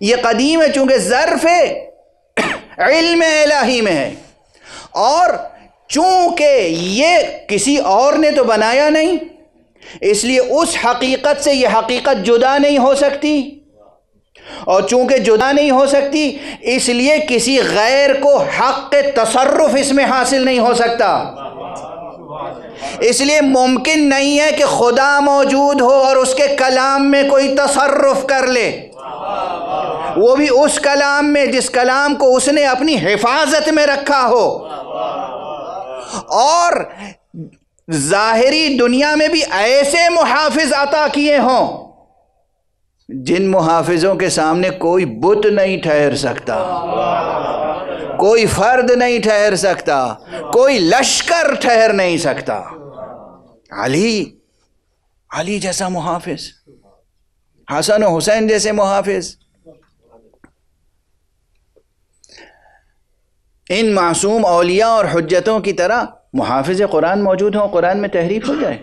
یہ قدیم ہے چونکہ ظرف علم الہی میں ہے، اور چونکہ یہ کسی اور نے تو بنایا نہیں، اس لیے اس حقیقت سے یہ حقیقت جدا نہیں ہو سکتی، اور چونکہ جدا نہیں ہو سکتی اس لیے کسی غیر کو حق تصرف اس میں حاصل نہیں ہو سکتا۔ اس لیے ممکن نہیں ہے کہ خدا موجود ہو اور اس کے کلام میں کوئی تصرف کر لے، وہ بھی اس کلام میں جس کلام کو اس نے اپنی حفاظت میں رکھا ہو، اور ظاہری دنیا میں بھی ایسے محافظ عطا کیے ہوں جن محافظوں کے سامنے کوئی بت نہیں ٹھہر سکتا، کوئی فرد نہیں ٹھہر سکتا، کوئی لشکر ٹھہر نہیں سکتا۔ علی جیسا محافظ، حسن و حسین جیسے محافظ، ان معصوم اولیاء اور حجتوں کی طرح محافظ قرآن موجود ہوں، قرآن میں تحریف ہو جائے؟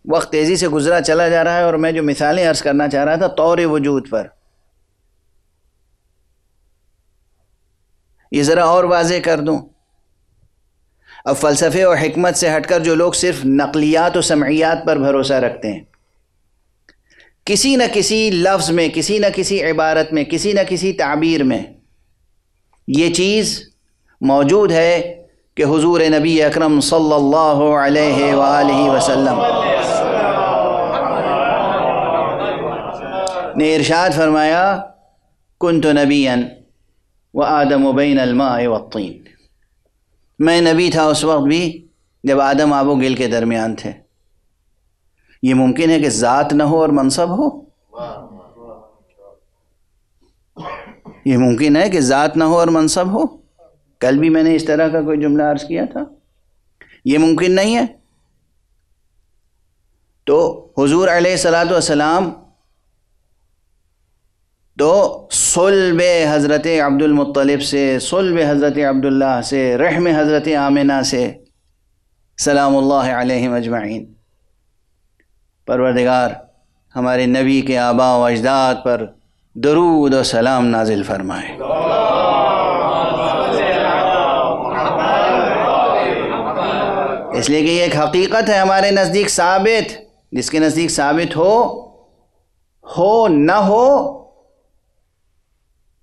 وقت تیزی سے گزرا چلا جا رہا ہے، اور میں جو مثالیں عرض کرنا چاہ رہا تھا طور وجود پر، یہ ذرا اور واضح کر دوں۔ اب فلسفے اور حکمت سے ہٹ کر جو لوگ صرف نقلیات و سمعیات پر بھروسہ رکھتے ہیں، کسی نہ کسی لفظ میں، کسی نہ کسی عبارت میں، کسی نہ کسی تعبیر میں یہ چیز موجود ہے کہ حضور نبی اکرم صلی اللہ علیہ وآلہ وسلم نے ارشاد فرمایا کنت نبیا وآدم بین الماء والطین، میں نبی تھا اس وقت بھی جب آدم آب و گل کے درمیان تھے۔ یہ ممکن ہے کہ ذات نہ ہو اور منصب ہو؟ یہ ممکن ہے کہ ذات نہ ہو اور منصب ہو؟ کل بھی میں نے اس طرح کا کوئی جملہ عرض کیا تھا، یہ ممکن نہیں ہے۔ تو حضور علیہ الصلاۃ والسلام تو صلب حضرت عبد المطلب سے، صلب حضرت عبداللہ سے، رحم حضرت آمنہ سے، سلام اللہ علیہم اجمعین، پروردگار ہمارے نبی کے آباء و اجداد پر درود و سلام نازل فرمائے۔ اس لیے کہ یہ ایک حقیقت ہے ہمارے نزدیک ثابت، جس کے نزدیک ثابت ہو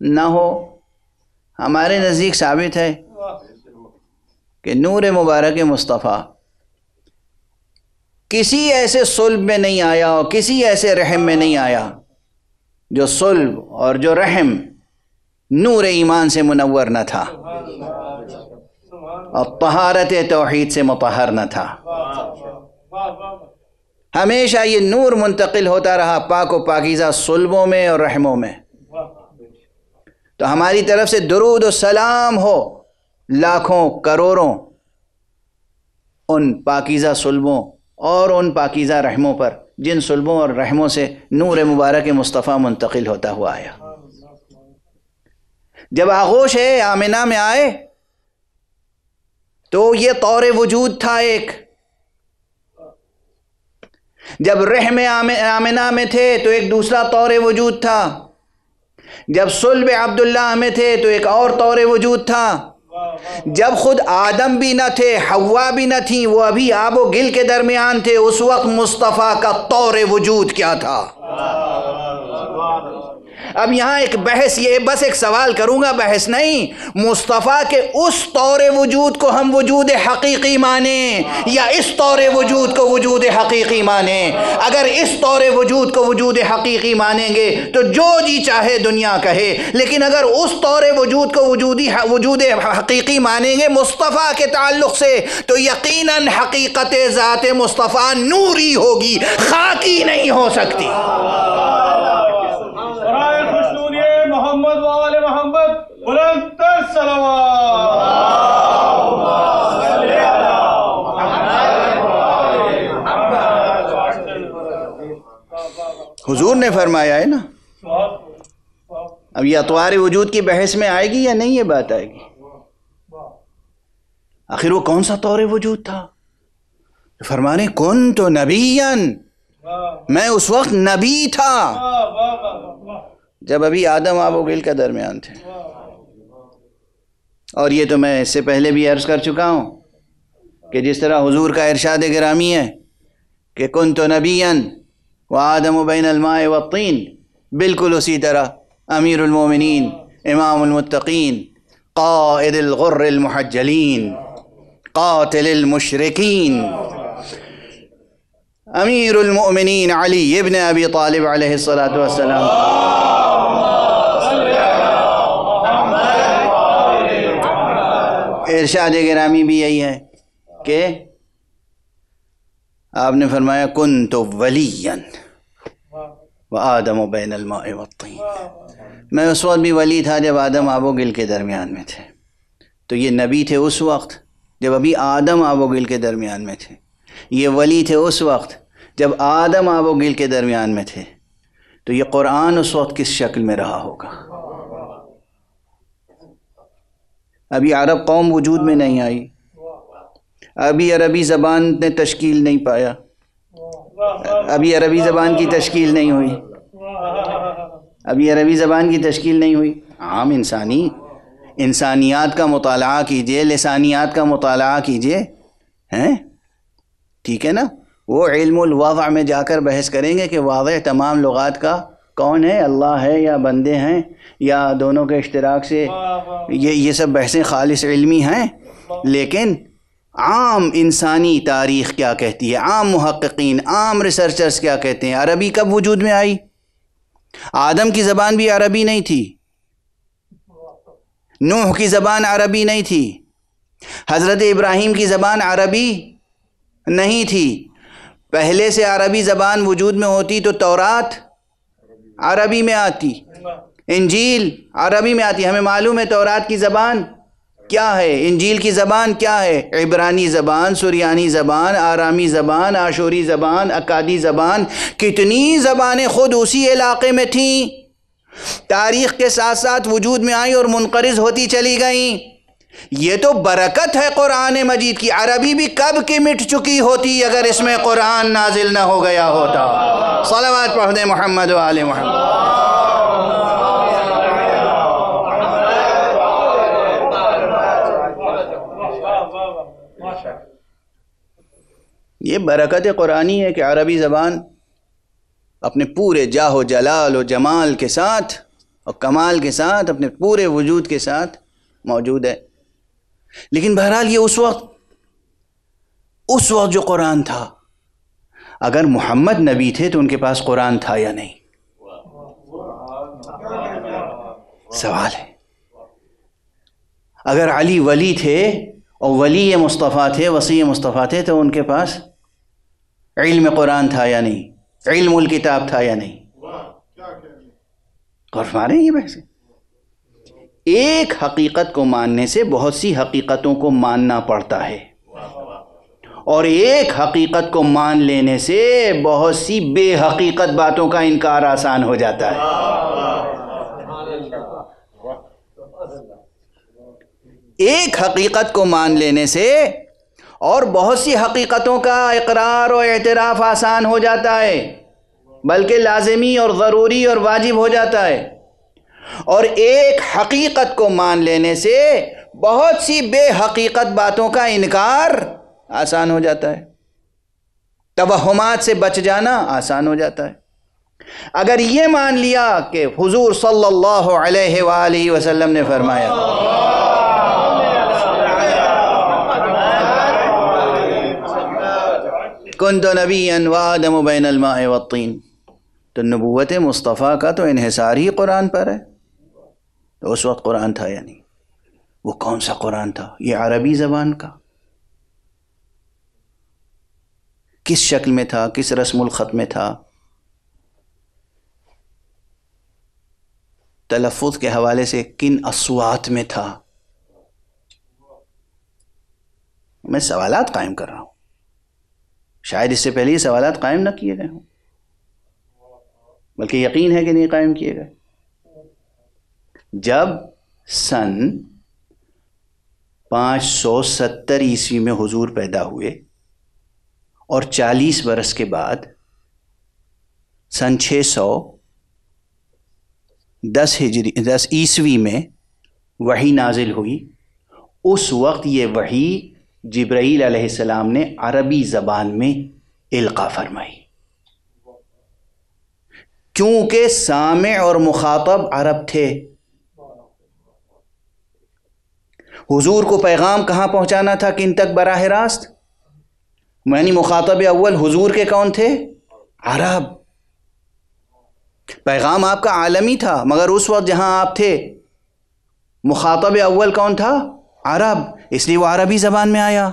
نہ ہو، ہمارے نزدیک ثابت ہے کہ نور مبارک مصطفیٰ کسی ایسے صلب میں نہیں آیا اور کسی ایسے رحم میں نہیں آیا جو صلب اور جو رحم نور ایمان سے منور نہ تھا اور طہارت توحید سے مطہر نہ تھا۔ ہمیشہ یہ نور منتقل ہوتا رہا پاک و پاکیزہ صلبوں میں اور رحموں میں۔ تو ہماری طرف سے درود و سلام ہو لاکھوں کروڑوں ان پاکیزہ صلبوں اور ان پاکیزہ رحموں پر جن صلبوں اور رحموں سے نور مبارک مصطفیٰ منتقل ہوتا ہوا آیا۔ جب آغوش آمنہ میں آئے تو یہ طور وجود تھا ایک، جب رحم آمنہ میں تھے تو ایک دوسرا طور وجود تھا، جب صلب عبداللہ میں تھے تو ایک اور طور وجود تھا، جب خود آدم بھی نہ تھے، حوا بھی نہ تھیں، وہ ابھی آب و گل کے درمیان تھے، اس وقت مصطفیٰ کا طور وجود کیا تھا۔ اب یہاں ایک بحث، یہ بس ایک سوال کروں گا، بحث نہیں، مصطفیٰ کے اس طور وجود کو ہم وجود حقیقی مانیں یا اس طور وجود کو وجود حقیقی مانیں؟ اگر اس طور وجود کو وجود حقیقی مانیں گے تو جو جی چاہے دنیا کہے، لیکن اگر اس طور وجود کو وجود حقیقی مانیں گے مصطفیٰ کے تعلق سے تو یقیناً حقیقت ذات مصطفیٰ نوری ہوگی، خاکی نہیں ہو سکتی۔ محمد وآل محمد بلند تر صلوات۔ حضور نے فرمایا ہے نا، اب یہ اطوار وجود کی بحث میں آئے گی یا نہیں؟ یہ بات آئے گی۔ آخر وہ کون سا طور وجود تھا؟ فرمانے کنت نبیًا، میں اس وقت نبی تھا جب ابھی آدم آب و گل کے درمیان تھے۔ اور یہ تو میں اس سے پہلے بھی عرض کر چکا ہوں کہ جس طرح حضور کا ارشاد گرامی ہے کہ کنت نبیًا وآدم بین الماء والطین، بالکل اسی طرح امیر المومنین، امام المتقین، قائد الغر المحجلین، قاتل المشرکین، امیر المؤمنین علی ابن ابی طالب علیہ الصلاۃ والسلام، ارشاد گرامی بھی یہی ہے کہ آپ نے فرمایا کنت ولیًا وآدم بین الماء والطین، میں اس وقت بھی ولی تھا جب آدم آب و گل کے درمیان میں تھے۔ تو یہ نبی تھے اس وقت جب ابھی آدم آب و گل کے درمیان میں تھے، یہ ولی تھے اس وقت جب آدم آب و گل کے درمیان میں تھے۔ تو یہ قرآن اس وقت کس شکل میں رہا ہوگا؟ ابھی عرب قوم وجود میں نہیں آئی، ابھی عربی زبان نے تشکیل نہیں پایا، ابھی عربی زبان کی تشکیل نہیں ہوئی، ابھی عربی زبان کی تشکیل نہیں ہوئی۔ عام انسانیات کا مطالعہ کیجئے، لسانیات کا مطالعہ کیجئے، ہیں ٹھیک ہے نا؟ وہ علم الوضع میں جا کر بحث کریں گے کہ واضح تمام لغات کا کون ہے، اللہ ہے یا بندے ہیں یا دونوں کے اشتراک سے، یہ سب بحثیں خالص علمی ہیں۔ لیکن عام انسانی تاریخ کیا کہتی ہے، عام محققین، عام ریسرچرز کیا کہتے ہیں؟ عربی کب وجود میں آئی؟ آدم کی زبان بھی عربی نہیں تھی، نوح کی زبان عربی نہیں تھی، حضرت ابراہیم کی زبان عربی نہیں تھی۔ پہلے سے عربی زبان وجود میں ہوتی تو تورات عربی میں آتی، انجیل عربی میں آتی۔ ہمیں معلوم ہے تورات کی زبان کیا ہے، انجیل کی زبان کیا ہے، عبرانی زبان، سریانی زبان، آرامی زبان، آشوری زبان، اکادی زبان، کتنی زبانیں خود اسی علاقے میں تھیں، تاریخ کے ساتھ ساتھ وجود میں آئیں اور منقرض ہوتی چلی گئیں۔ یہ تو برکت ہے قرآن مجید کی۔ عربی بھی کب کی مٹ چکی ہوتی اگر اس میں قرآن نازل نہ ہو گیا ہوتا۔ صلوات پڑھ دیں محمد و آل محمد۔ یہ برکت قرآنی ہے کہ عربی زبان اپنے پورے جاہ و جلال و جمال کے ساتھ اور کمال کے ساتھ، اپنے پورے وجود کے ساتھ موجود ہے۔ لیکن بہرحال یہ اس وقت جو قرآن تھا، اگر محمد نبی تھے تو ان کے پاس قرآن تھا یا نہیں؟ سوال ہے۔ اگر علی ولی تھے اور ولی مصطفیٰ تھے، وصی مصطفیٰ تھے، تو ان کے پاس علم قرآن تھا یا نہیں؟ علم الکتاب تھا یا نہیں؟ غور فرمائیں یہ بحث۔ ایک حقیقت کو ماننے سے بہت سی حقیقتوں کو ماننا پڑتا ہے، اور ایک حقیقت کو مان لینے سے بہت سی بے حقیقت باتوں کا انکار آسان ہو جاتا ہے۔ ایک حقیقت کو مان لینے سے اور بہت سی حقیقتوں کا اقرار و اعتراف آسان ہو جاتا ہے، بلکہ لازمی اور ضروری اور واجب ہو جاتا ہے۔ اور ایک حقیقت کو مان لینے سے بہت سی بے حقیقت باتوں کا انکار آسان ہو جاتا ہے، توہمات سے بچ جانا آسان ہو جاتا ہے۔ اگر یہ مان لیا کہ حضور صلی اللہ علیہ وآلہ وسلم نے فرمایا کنت نبیا وآدم بین الماء والطین، تو نبوت مصطفیٰ کا تو انحصار ہی قرآن پر ہے۔ تو اس وقت قرآن تھا یا نہیں؟ وہ کون سا قرآن تھا؟ یہ عربی زبان کا کس شکل میں تھا، کس رسم الخط میں تھا، تلفظ کے حوالے سے کن اصوات میں تھا؟ میں سوالات قائم کر رہا ہوں، شاید اس سے پہلے یہ سوالات قائم نہ کیے گئے ہوں، بلکہ یقین ہے کہ نہیں قائم کیے گئے۔ جب سن 570 عیسوی میں حضور پیدا ہوئے اور 40 برس کے بعد سن 610 عیسوی میں وحی نازل ہوئی، اس وقت یہ وحی جبرائیل علیہ السلام نے عربی زبان میں القاء فرمائی، کیونکہ سامع اور مخاطب عرب تھے۔ حضور کو پیغام کہاں پہنچانا تھا، کن تک براہ راست؟ یعنی مخاطب اول حضور کے کون تھے؟ عرب۔ پیغام آپ کا عالمی تھا، مگر اس وقت جہاں آپ تھے مخاطب اول کون تھا؟ عرب، اس لیے وہ عربی زبان میں آیا۔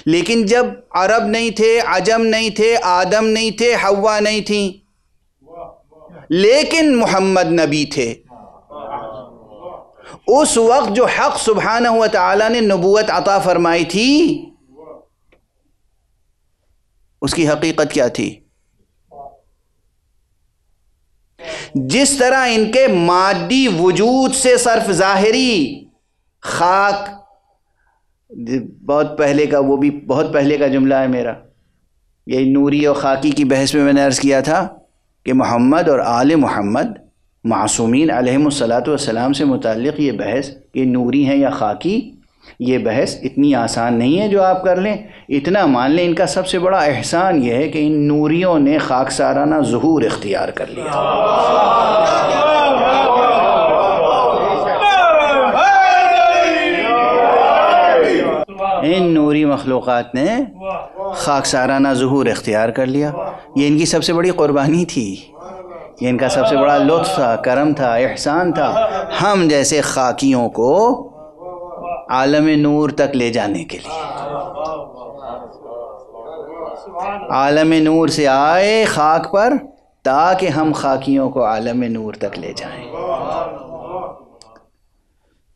لیکن جب عرب نہیں تھے، عجم نہیں تھے، آدم نہیں تھے، حوا نہیں تھیں، لیکن محمد نبی تھے، اس وقت جو حق سبحانہ و تعالی نے نبوت عطا فرمائی تھی اس کی حقیقت کیا تھی؟ جس طرح ان کے مادی وجود سے صرف ظاہری خاک بہت پہلے کا، وہ بھی بہت پہلے کا جملہ ہے میرا. یہ نوری اور خاکی کی بحث میں نے عرض کیا تھا کہ محمد اور آل محمد معصومین علیہم الصلاۃ والسلام سے متعلق یہ بحث کہ نوری ہیں یا خاکی، یہ بحث اتنی آسان نہیں ہے جو آپ کر لیں. اتنا مان لیں ان کا سب سے بڑا احسان یہ ہے کہ ان نوریوں نے خاکسارانہ ظہور اختیار کر لیا. ان نوری مخلوقات نے خاکسارانہ ظہور اختیار کر لیا. یہ ان کی سب سے بڑی قربانی تھی، یہ ان کا سب سے بڑا لطف تھا، کرم تھا، احسان تھا، ہم جیسے خاکیوں کو عالم نور تک لے جانے کے لیے. عالم نور سے آئے خاک پر تاکہ ہم خاکیوں کو عالم نور تک لے جائیں.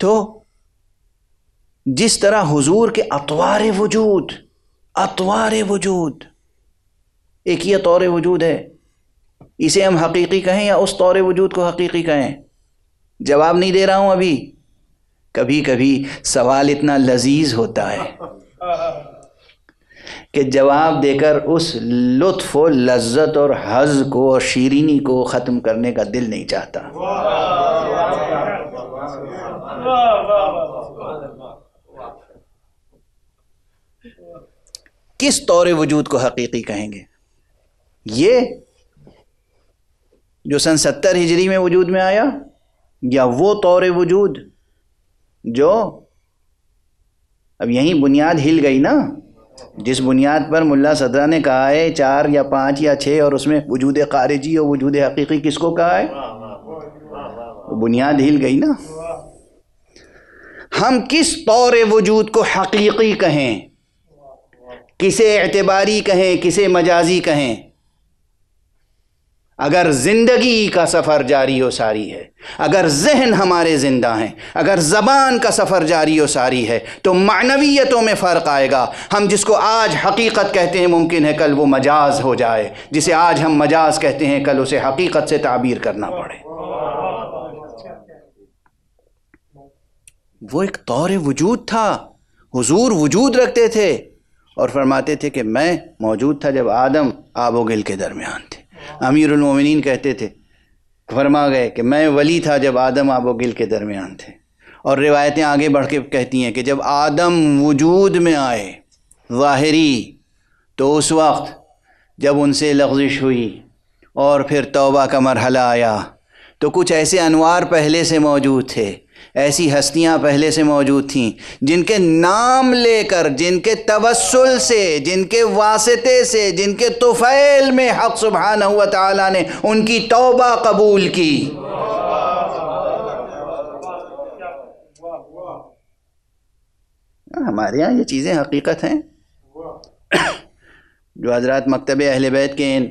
تو جس طرح حضور کے اطوار وجود، ایک یہ طور وجود ہے، اسے ہم حقیقی کہیں یا اس طور وجود کو حقیقی کہیں؟ جواب نہیں دے رہا ہوں ابھی. کبھی کبھی سوال اتنا لذیذ ہوتا ہے کہ جواب دے کر اس لطف و لذت اور حظ کو اور شیرینی کو ختم کرنے کا دل نہیں چاہتا. کس طور وجود کو حقیقی کہیں گے؟ یہ جو سن 70 ہجری میں وجود میں آیا، یا وہ طور وجود جو اب یہیں بنیاد ہل گئی نا، جس بنیاد پر ملا صدرہ نے کہا ہے 4 یا 5 یا 6 اور اس میں وجود خارجی اور وجود حقیقی کس کو کہا ہے؟ بنیاد ہل گئی نا. ہم کس طور وجود کو حقیقی کہیں، کسے اعتباری کہیں، کسے مجازی کہیں؟ اگر زندگی کا سفر جاری و ساری ہے، اگر ذہن ہمارے زندہ ہیں، اگر زبان کا سفر جاری و ساری ہے، تو معنویتوں میں فرق آئے گا. ہم جس کو آج حقیقت کہتے ہیں ممکن ہے کل وہ مجاز ہو جائے، جسے آج ہم مجاز کہتے ہیں کل اسے حقیقت سے تعبیر کرنا پڑے. وہ ایک طور وجود تھا. حضور وجود رکھتے تھے اور فرماتے تھے کہ میں موجود تھا جب آدم آب و گل کے درمیان تھے. امیر المومنین کہتے تھے، فرما گئے کہ میں ولی تھا جب آدم آب و گل کے درمیان تھے. اور روایتیں آگے بڑھ کے کہتی ہیں کہ جب آدم وجود میں آئے ظاہری، تو اس وقت جب ان سے لغزش ہوئی اور پھر توبہ کا مرحلہ آیا تو کچھ ایسے انوار پہلے سے موجود تھے، ایسی ہستیاں پہلے سے موجود تھیں جن کے نام لے کر، جن کے توسل سے، جن کے واسطے سے، جن کے طفیل میں حق سبحانہ و تعالیٰ نے ان کی توبہ قبول کی. ہمارے ہاں یہ چیزیں حقیقت ہیں. جو حضرات مکتب اہل بیت کے ان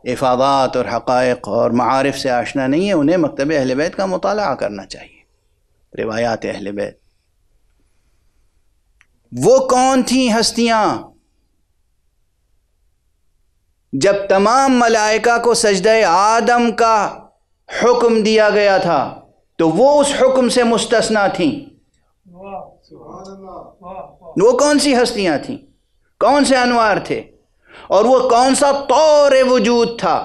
افادات اور حقائق اور معارف سے آشنا نہیں ہیں، انہیں مکتب اہل بیت کا مطالعہ کرنا چاہیے، روایات اہل بیت. وہ کون تھیں ہستیاں؟ جب تمام ملائکہ کو سجدہ آدم کا حکم دیا گیا تھا تو وہ اس حکم سے مستثنیٰ تھیں. وہ کون سی ہستیاں تھیں؟ کون سے انوار تھے؟ اور وہ کون سا طور وجود تھا؟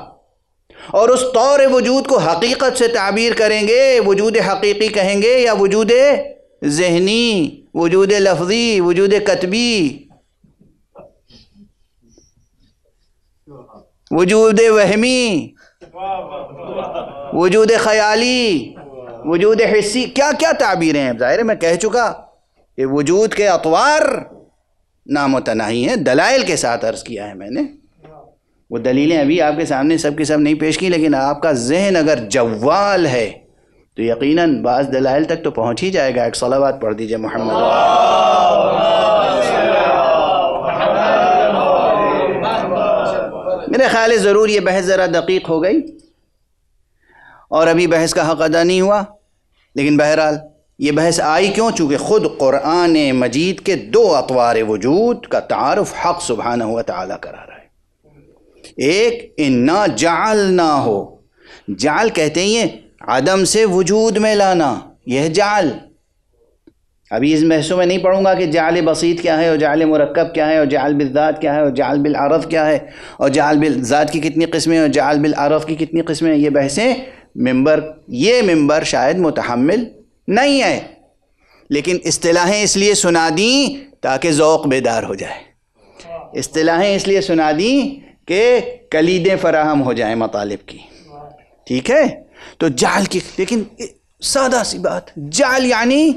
اور اس طور وجود کو حقیقت سے تعبیر کریں گے، وجود حقیقی کہیں گے یا وجود ذہنی، وجود لفظی، وجود کتبی، وجود وہمی، وجود خیالی، وجود حسی، کیا کیا تعبیریں ہیں؟ ظاہر ہے میں کہہ چکا کہ وجود کے اطوار نامتناہی ہیں، دلائل کے ساتھ عرض کیا ہے میں نے. وہ دلیلیں ابھی آپ کے سامنے سب کی سب نہیں پیش کی، لیکن آپ کا ذہن اگر جوال ہے تو یقیناً بعض دلائل تک تو پہنچ ہی جائے گا. ایک صلوات پڑھ دیجئے محمد. میرے خیال ہے ضرور یہ بحث ذرا دقیق ہو گئی اور ابھی بحث کا حق ادا نہیں ہوا، لیکن بہرحال یہ بحث آئی کیوں؟ چونکہ خود قرآن مجید کے 2 اطوار وجود کا تعارف حق سبحانہ و تعالیٰ کرا رہا ہے. ایک انا جعلنا ہو، جعل کہتے ہیں یہ عدم سے وجود میں لانا، یہ جعل. ابھی اس بحثوں میں نہیں پڑھوں گا کہ جعل بسیط کیا ہے اور جعل مرکب کیا ہے اور جعل بالذات کیا ہے اور جعل بالعرف کیا ہے اور جعل بالذات کی کتنی قسمیں اور جعل بالعرف کی کتنی قسمیں. یہ بحثیں یہ ممبر شاید متحمل نہیں ہے، لیکن اصطلاحیں اس لیے سنا دیں تاکہ ذوق بیدار ہو جائے. اصطلاحیں اس لیے سنا دیں کہ کلیدیں فراہم ہو جائیں مطالب کی. ٹھیک ہے؟ تو جعل کی، لیکن سادہ سی بات، جعل یعنی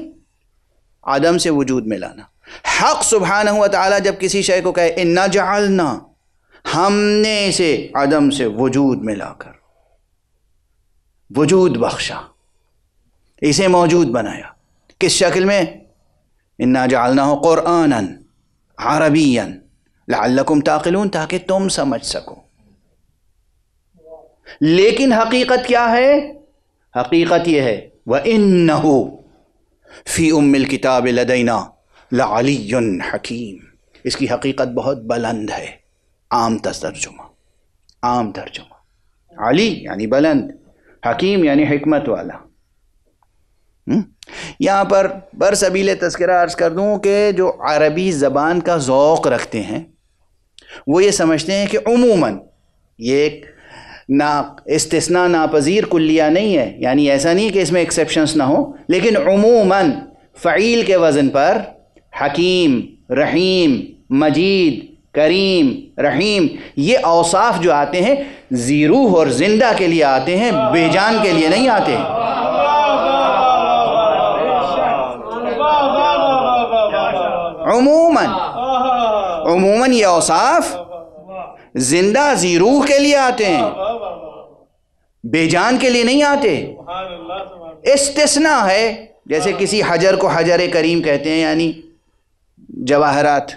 عدم سے وجود میں لانا. حق سبحانہ و تعالیٰ جب کسی شے کو کہے انا جعلنا، ہم نے اسے عدم سے وجود میں لا کر وجود بخشا، اسے موجود بنایا. کس شکل میں؟ انا جعلناہ قرآنا عربیا لعلکم تعقلون، تاکہ تم سمجھ سکو. لیکن حقیقت کیا ہے؟ حقیقت یہ ہے وَإِنَّهُ فِي أُمِّ الْكِتَابِ لَدَيْنَا لَعَلِيٌّ حَكِيمٌ. اس کی حقیقت بہت بلند ہے. عام ترجمہ. علی یعنی بلند، حکیم یعنی حکمت والا. یہاں پر برسبیل تذکرہ عرض کر دوں کہ جو عربی زبان کا ذوق رکھتے ہیں وہ یہ سمجھتے ہیں کہ عموماً یہ ایک استثناء ناپذیر کلیہ نہیں ہے، یعنی ایسا نہیں کہ اس میں ایکسیپشنز نہ ہو، لیکن عموماً فعیل کے وزن پر حکیم، رحیم، مجید، کریم، رحیم، یہ اوصاف جو آتے ہیں ذی روح اور زندہ کے لیے آتے ہیں، بے جان کے لیے نہیں آتے. عموماً یہ اوصاف زندہ ذی روح کے لیے آتے ہیں، بے جان کے لیے نہیں آتے. استثناء ہے، جیسے کسی حجر کو حجر کریم کہتے ہیں، یعنی جواہرات،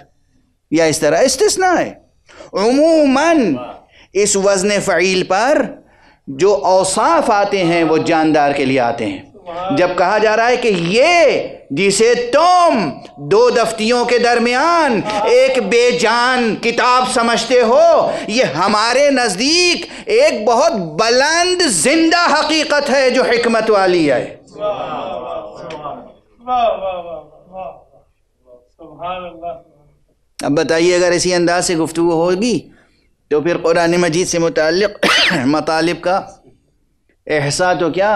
یا اس طرح استثناء ہے. عموماً اس وزن فعیل پر جو اوصاف آتے ہیں وہ جاندار کے لیے آتے ہیں. جب کہا جا رہا ہے کہ یہ جسے تم دو دفتیوں کے درمیان ایک بے جان کتاب سمجھتے ہو، یہ ہمارے نزدیک ایک بہت بلند زندہ حقیقت ہے جو حکمت والی ہے. اب بتائیے اگر اسی انداز سے گفتگو ہوگی تو پھر قرآن مجید سے متعلق مطالب کا احصاء تو کیا،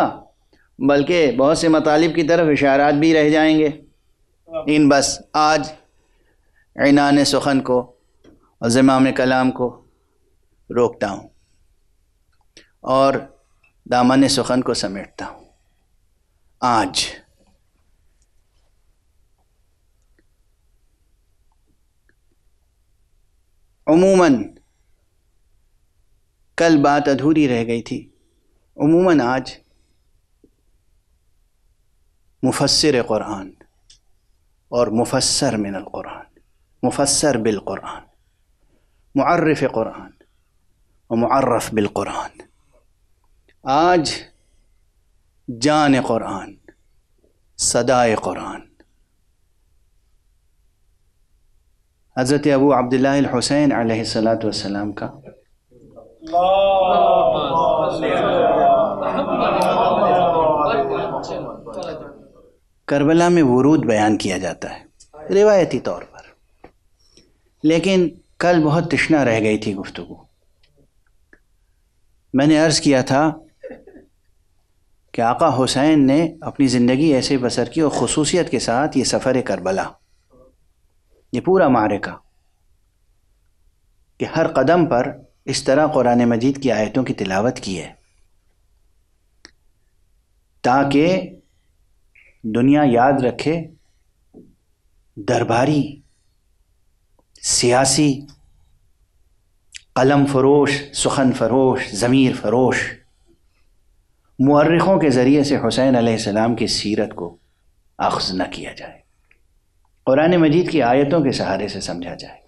بلکہ بہت سے مطالب کی طرف اشارات بھی رہ جائیں گے. ان بس آج عنان سخن کو اور زمام کلام کو روکتا ہوں اور دامن سخن کو سمیٹتا ہوں. آج عموماً کل بات ادھوری رہ گئی تھی. عموماً آج مفسر قرآن اور مفسر من القرآن، مفسر بالقرآن، معرف قرآن و معرف بالقرآن، آج جان قرآن، صدائے قرآن حضرت ابو عبداللہ الحسین علیہ السلام کا کربلا میں ورود بیان کیا جاتا ہے روایتی طور پر. لیکن کل بہت تشنا رہ گئی تھی گفتگو. میں نے عرض کیا تھا کہ آقا حسین نے اپنی زندگی ایسے بسر کی اور خصوصیت کے ساتھ یہ سفر کربلا، یہ پورا معرکہ، کہ ہر قدم پر اس طرح قرآن مجید کی آیتوں کی تلاوت کی ہے تاکہ دنیا یاد رکھے درباری، سیاسی، قلم فروش، سخن فروش، ضمیر فروش مورخوں کے ذریعے سے حسین علیہ السلام کی سیرت کو اخذ نہ کیا جائے، قرآن مجید کی آیتوں کے سہارے سے سمجھا جائے.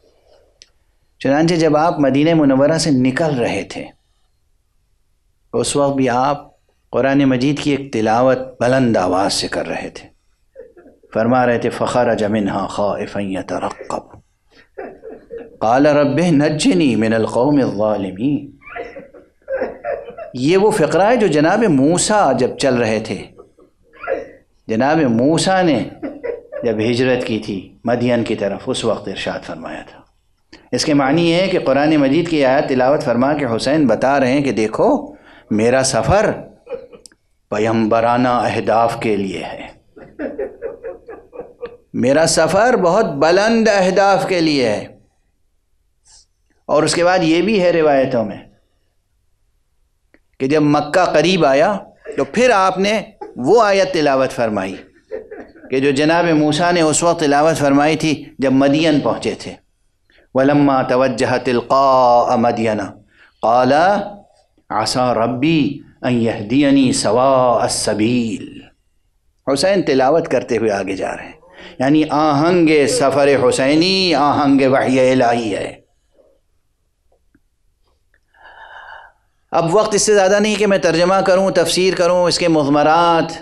چنانچہ جب آپ مدینہ منورہ سے نکل رہے تھے اس وقت بھی آپ قرآن مجید کی ایک تلاوت بلند آواز سے کر رہے تھے. فرما رہے تھے فخرج منها خائفا يترقب قال رب نجنی من القوم الظالمین. یہ وہ فقرہ ہے جو جناب موسیٰ جب چل رہے تھے، جناب موسیٰ نے جب ہجرت کی تھی مدین کی طرف، اس وقت ارشاد فرمایا تھا۔ اس کے معنی یہ ہے کہ قرآن مجید کی آیت تلاوت فرما کے حسین بتا رہے ہیں کہ دیکھو میرا سفر پیغمبرانہ اہداف کے لیے ہے، میرا سفر بہت بلند اہداف کے لیے ہے۔ اور اس کے بعد یہ بھی ہے روایتوں میں کہ جب مکہ قریب آیا تو پھر آپ نے وہ آیت تلاوت فرمائی کہ جو جناب موسیٰ نے اس وقت تلاوت فرمائی تھی جب مدین پہنچے تھے، وَلَمَّا تَوَجَّهَ تِلْقَاءَ مَدْيَنَ قَالَ عَسَىٰ رَبِّي أَن يَهْدِيَنِي سَوَاءَ السَّبِيلِ۔ حسین تلاوت کرتے ہوئے آگے جا رہے ہیں، یعنی آہنگ سفر حسینی آہنگ وحی الہی ہے۔ اب وقت اس سے زیادہ نہیں کہ میں ترجمہ کروں، تفسیر کروں، اس کے مضمرات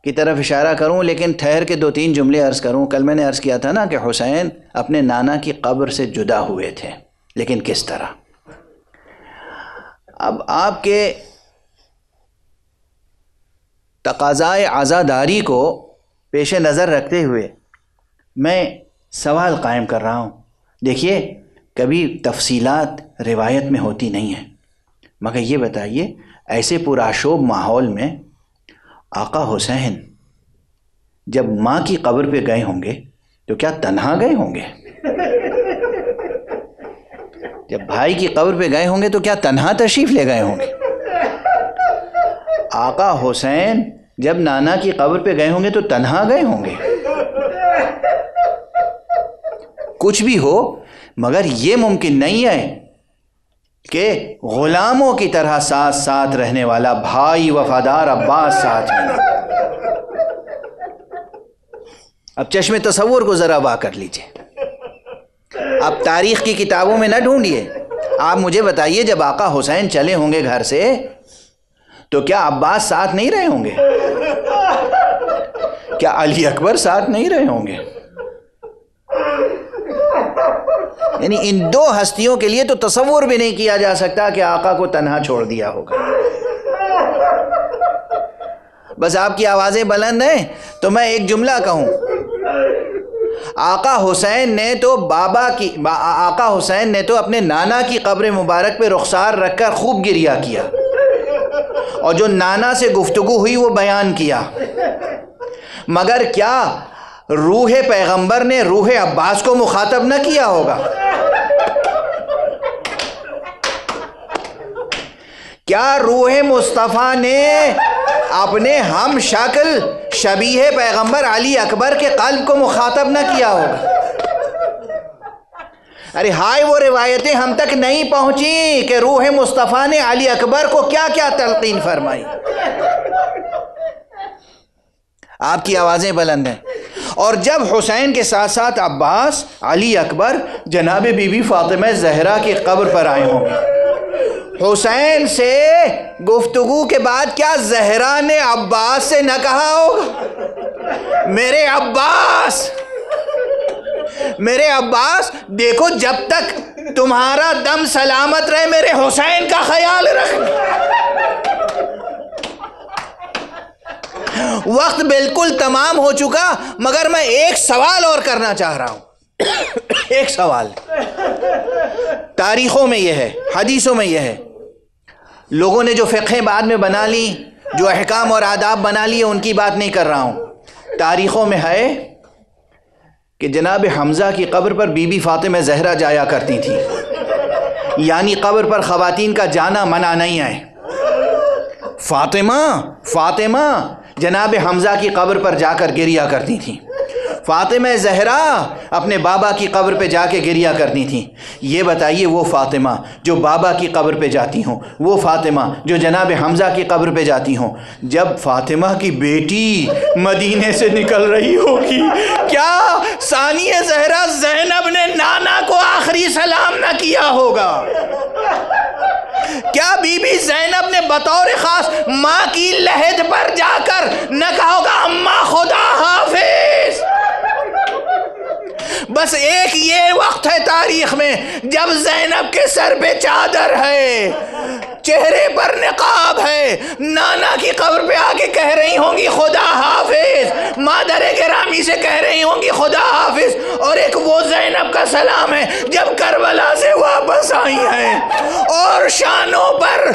کی طرف اشارہ کروں، لیکن ٹھہر کے 2-3 جملے عرض کروں۔ کل میں نے عرض کیا تھا نا کہ حسین اپنے نانا کی قبر سے جدا ہوئے تھے، لیکن کس طرح؟ اب آپ کے تقاضائے عزاداری کو پیش نظر رکھتے ہوئے میں سوال قائم کر رہا ہوں۔ دیکھیے کبھی تفصیلات روایت میں ہوتی نہیں ہیں، مگر یہ بتائیے ایسے پرآشوب ماحول میں آقا حسین جب ماں کی قبر پہ گئے ہوں گے تو کیا تنہا گئے ہوں گے؟ جب بھائی کی قبر پہ گئے ہوں گے تو کیا تنہا تشریف لے گئے ہوں گے؟ آقا حسین جب نانا کی قبر پہ گئے ہوں گے تو تنہا گئے ہوں گے؟ کچھ بھی ہو مگر یہ ممکن نہیں ہے کہ غلاموں کی طرح ساتھ ساتھ رہنے والا بھائی وفادار عباس ساتھ میں۔ اب چشم تصور کو ذرا واہ کر لیجئے، اب تاریخ کی کتابوں میں نہ ڈھونڈیے، آپ مجھے بتائیے جب آقا حسین چلے ہوں گے گھر سے تو کیا عباس ساتھ نہیں رہے ہوں گے؟ کیا علی اکبر ساتھ نہیں رہے ہوں گے؟ یعنی ان 2 ہستیوں کے لیے تو تصور بھی نہیں کیا جا سکتا کہ آقا کو تنہا چھوڑ دیا ہوگا۔ بس آپ کی آوازیں بلند ہیں تو میں ایک جملہ کہوں، آقا حسین نے تو اپنے نانا کی قبر مبارک پہ رخسار رکھ کر خوب گریہ کیا، اور جو نانا سے گفتگو ہوئی وہ بیان کیا، مگر کیا روح پیغمبر نے روح عباس کو مخاطب نہ کیا ہوگا؟ کیا روح مصطفیٰ نے اپنے ہم شکل شبیہ پیغمبر علی اکبر کے قلب کو مخاطب نہ کیا ہوگا؟ ارے ہائے وہ روایتیں ہم تک نہیں پہنچی کہ روح مصطفیٰ نے علی اکبر کو کیا کیا تلقین فرمائی۔ آپ کی آوازیں بلند ہیں۔ اور جب حسین کے ساتھ ساتھ عباس، علی اکبر، جناب بی بی فاطمہ زہرا کی قبر پر آئے ہوں گے، حسین سے گفتگو کے بعد کیا زہرا نے عباس سے نہ کہا ہوگا میرے عباس دیکھو جب تک تمہارا دم سلامت رہے میرے حسین کا خیال رکھنا۔ وقت بالکل تمام ہو چکا مگر میں ایک سوال اور کرنا چاہ رہا ہوں۔ ایک سوال تاریخوں میں یہ ہے، حدیثوں میں یہ ہے، لوگوں نے جو فقہیں بعد میں بنا لی، جو احکام اور آداب بنا لیے، ان کی بات نہیں کر رہا ہوں۔ تاریخوں میں ہے کہ جناب حمزہ کی قبر پر بی بی فاطمہ زہرا جایا کرتی تھی، یعنی قبر پر خواتین کا جانا منع نہیں ہے۔ فاطمہ جناب حمزہ کی قبر پر جا کر گریہ کرتی تھی، فاطمہ زہرا اپنے بابا کی قبر پہ جا کے گریہ کرتی تھیں۔ یہ بتائیے وہ فاطمہ جو بابا کی قبر پہ جاتی ہوں، وہ فاطمہ جو جناب حمزہ کی قبر پہ جاتی ہوں، جب فاطمہ کی بیٹی مدینے سے نکل رہی ہوگی، کیا ثانیہ زہرا زینب نے نانا کو آخری سلام نہ کیا ہوگا؟ کیا بی بی زینب نے بطور خاص ماں کی لحد پر جا کر نہ کہا ہوگا اماں خدا حافظ؟ بس ایک یہ وقت ہے تاریخ میں جب زینب کے سر پہ چادر ہے، چہرے پر نقاب ہے، نانا کی قبر پہ آ کے کہہ رہی ہوں گی خدا حافظ، مادر گرامی سے کہہ رہی ہوں گی خدا حافظ، اور ایک وہ زینب کا سلام ہے جب کربلا سے واپس آئی ہیں، اور شانوں پر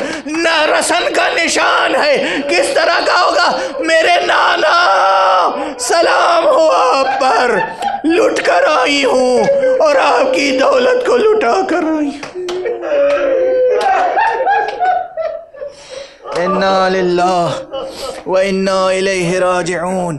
رسن کا نشان ہے، کس طرح کا ہوگا؟ میرے نانا سلام ہو آپ پر، لٹ کر آئی ہوں اور آپ کی دولت کو لٹا کر آئی ہوں۔ انا للہ و انا الیہ راجعون۔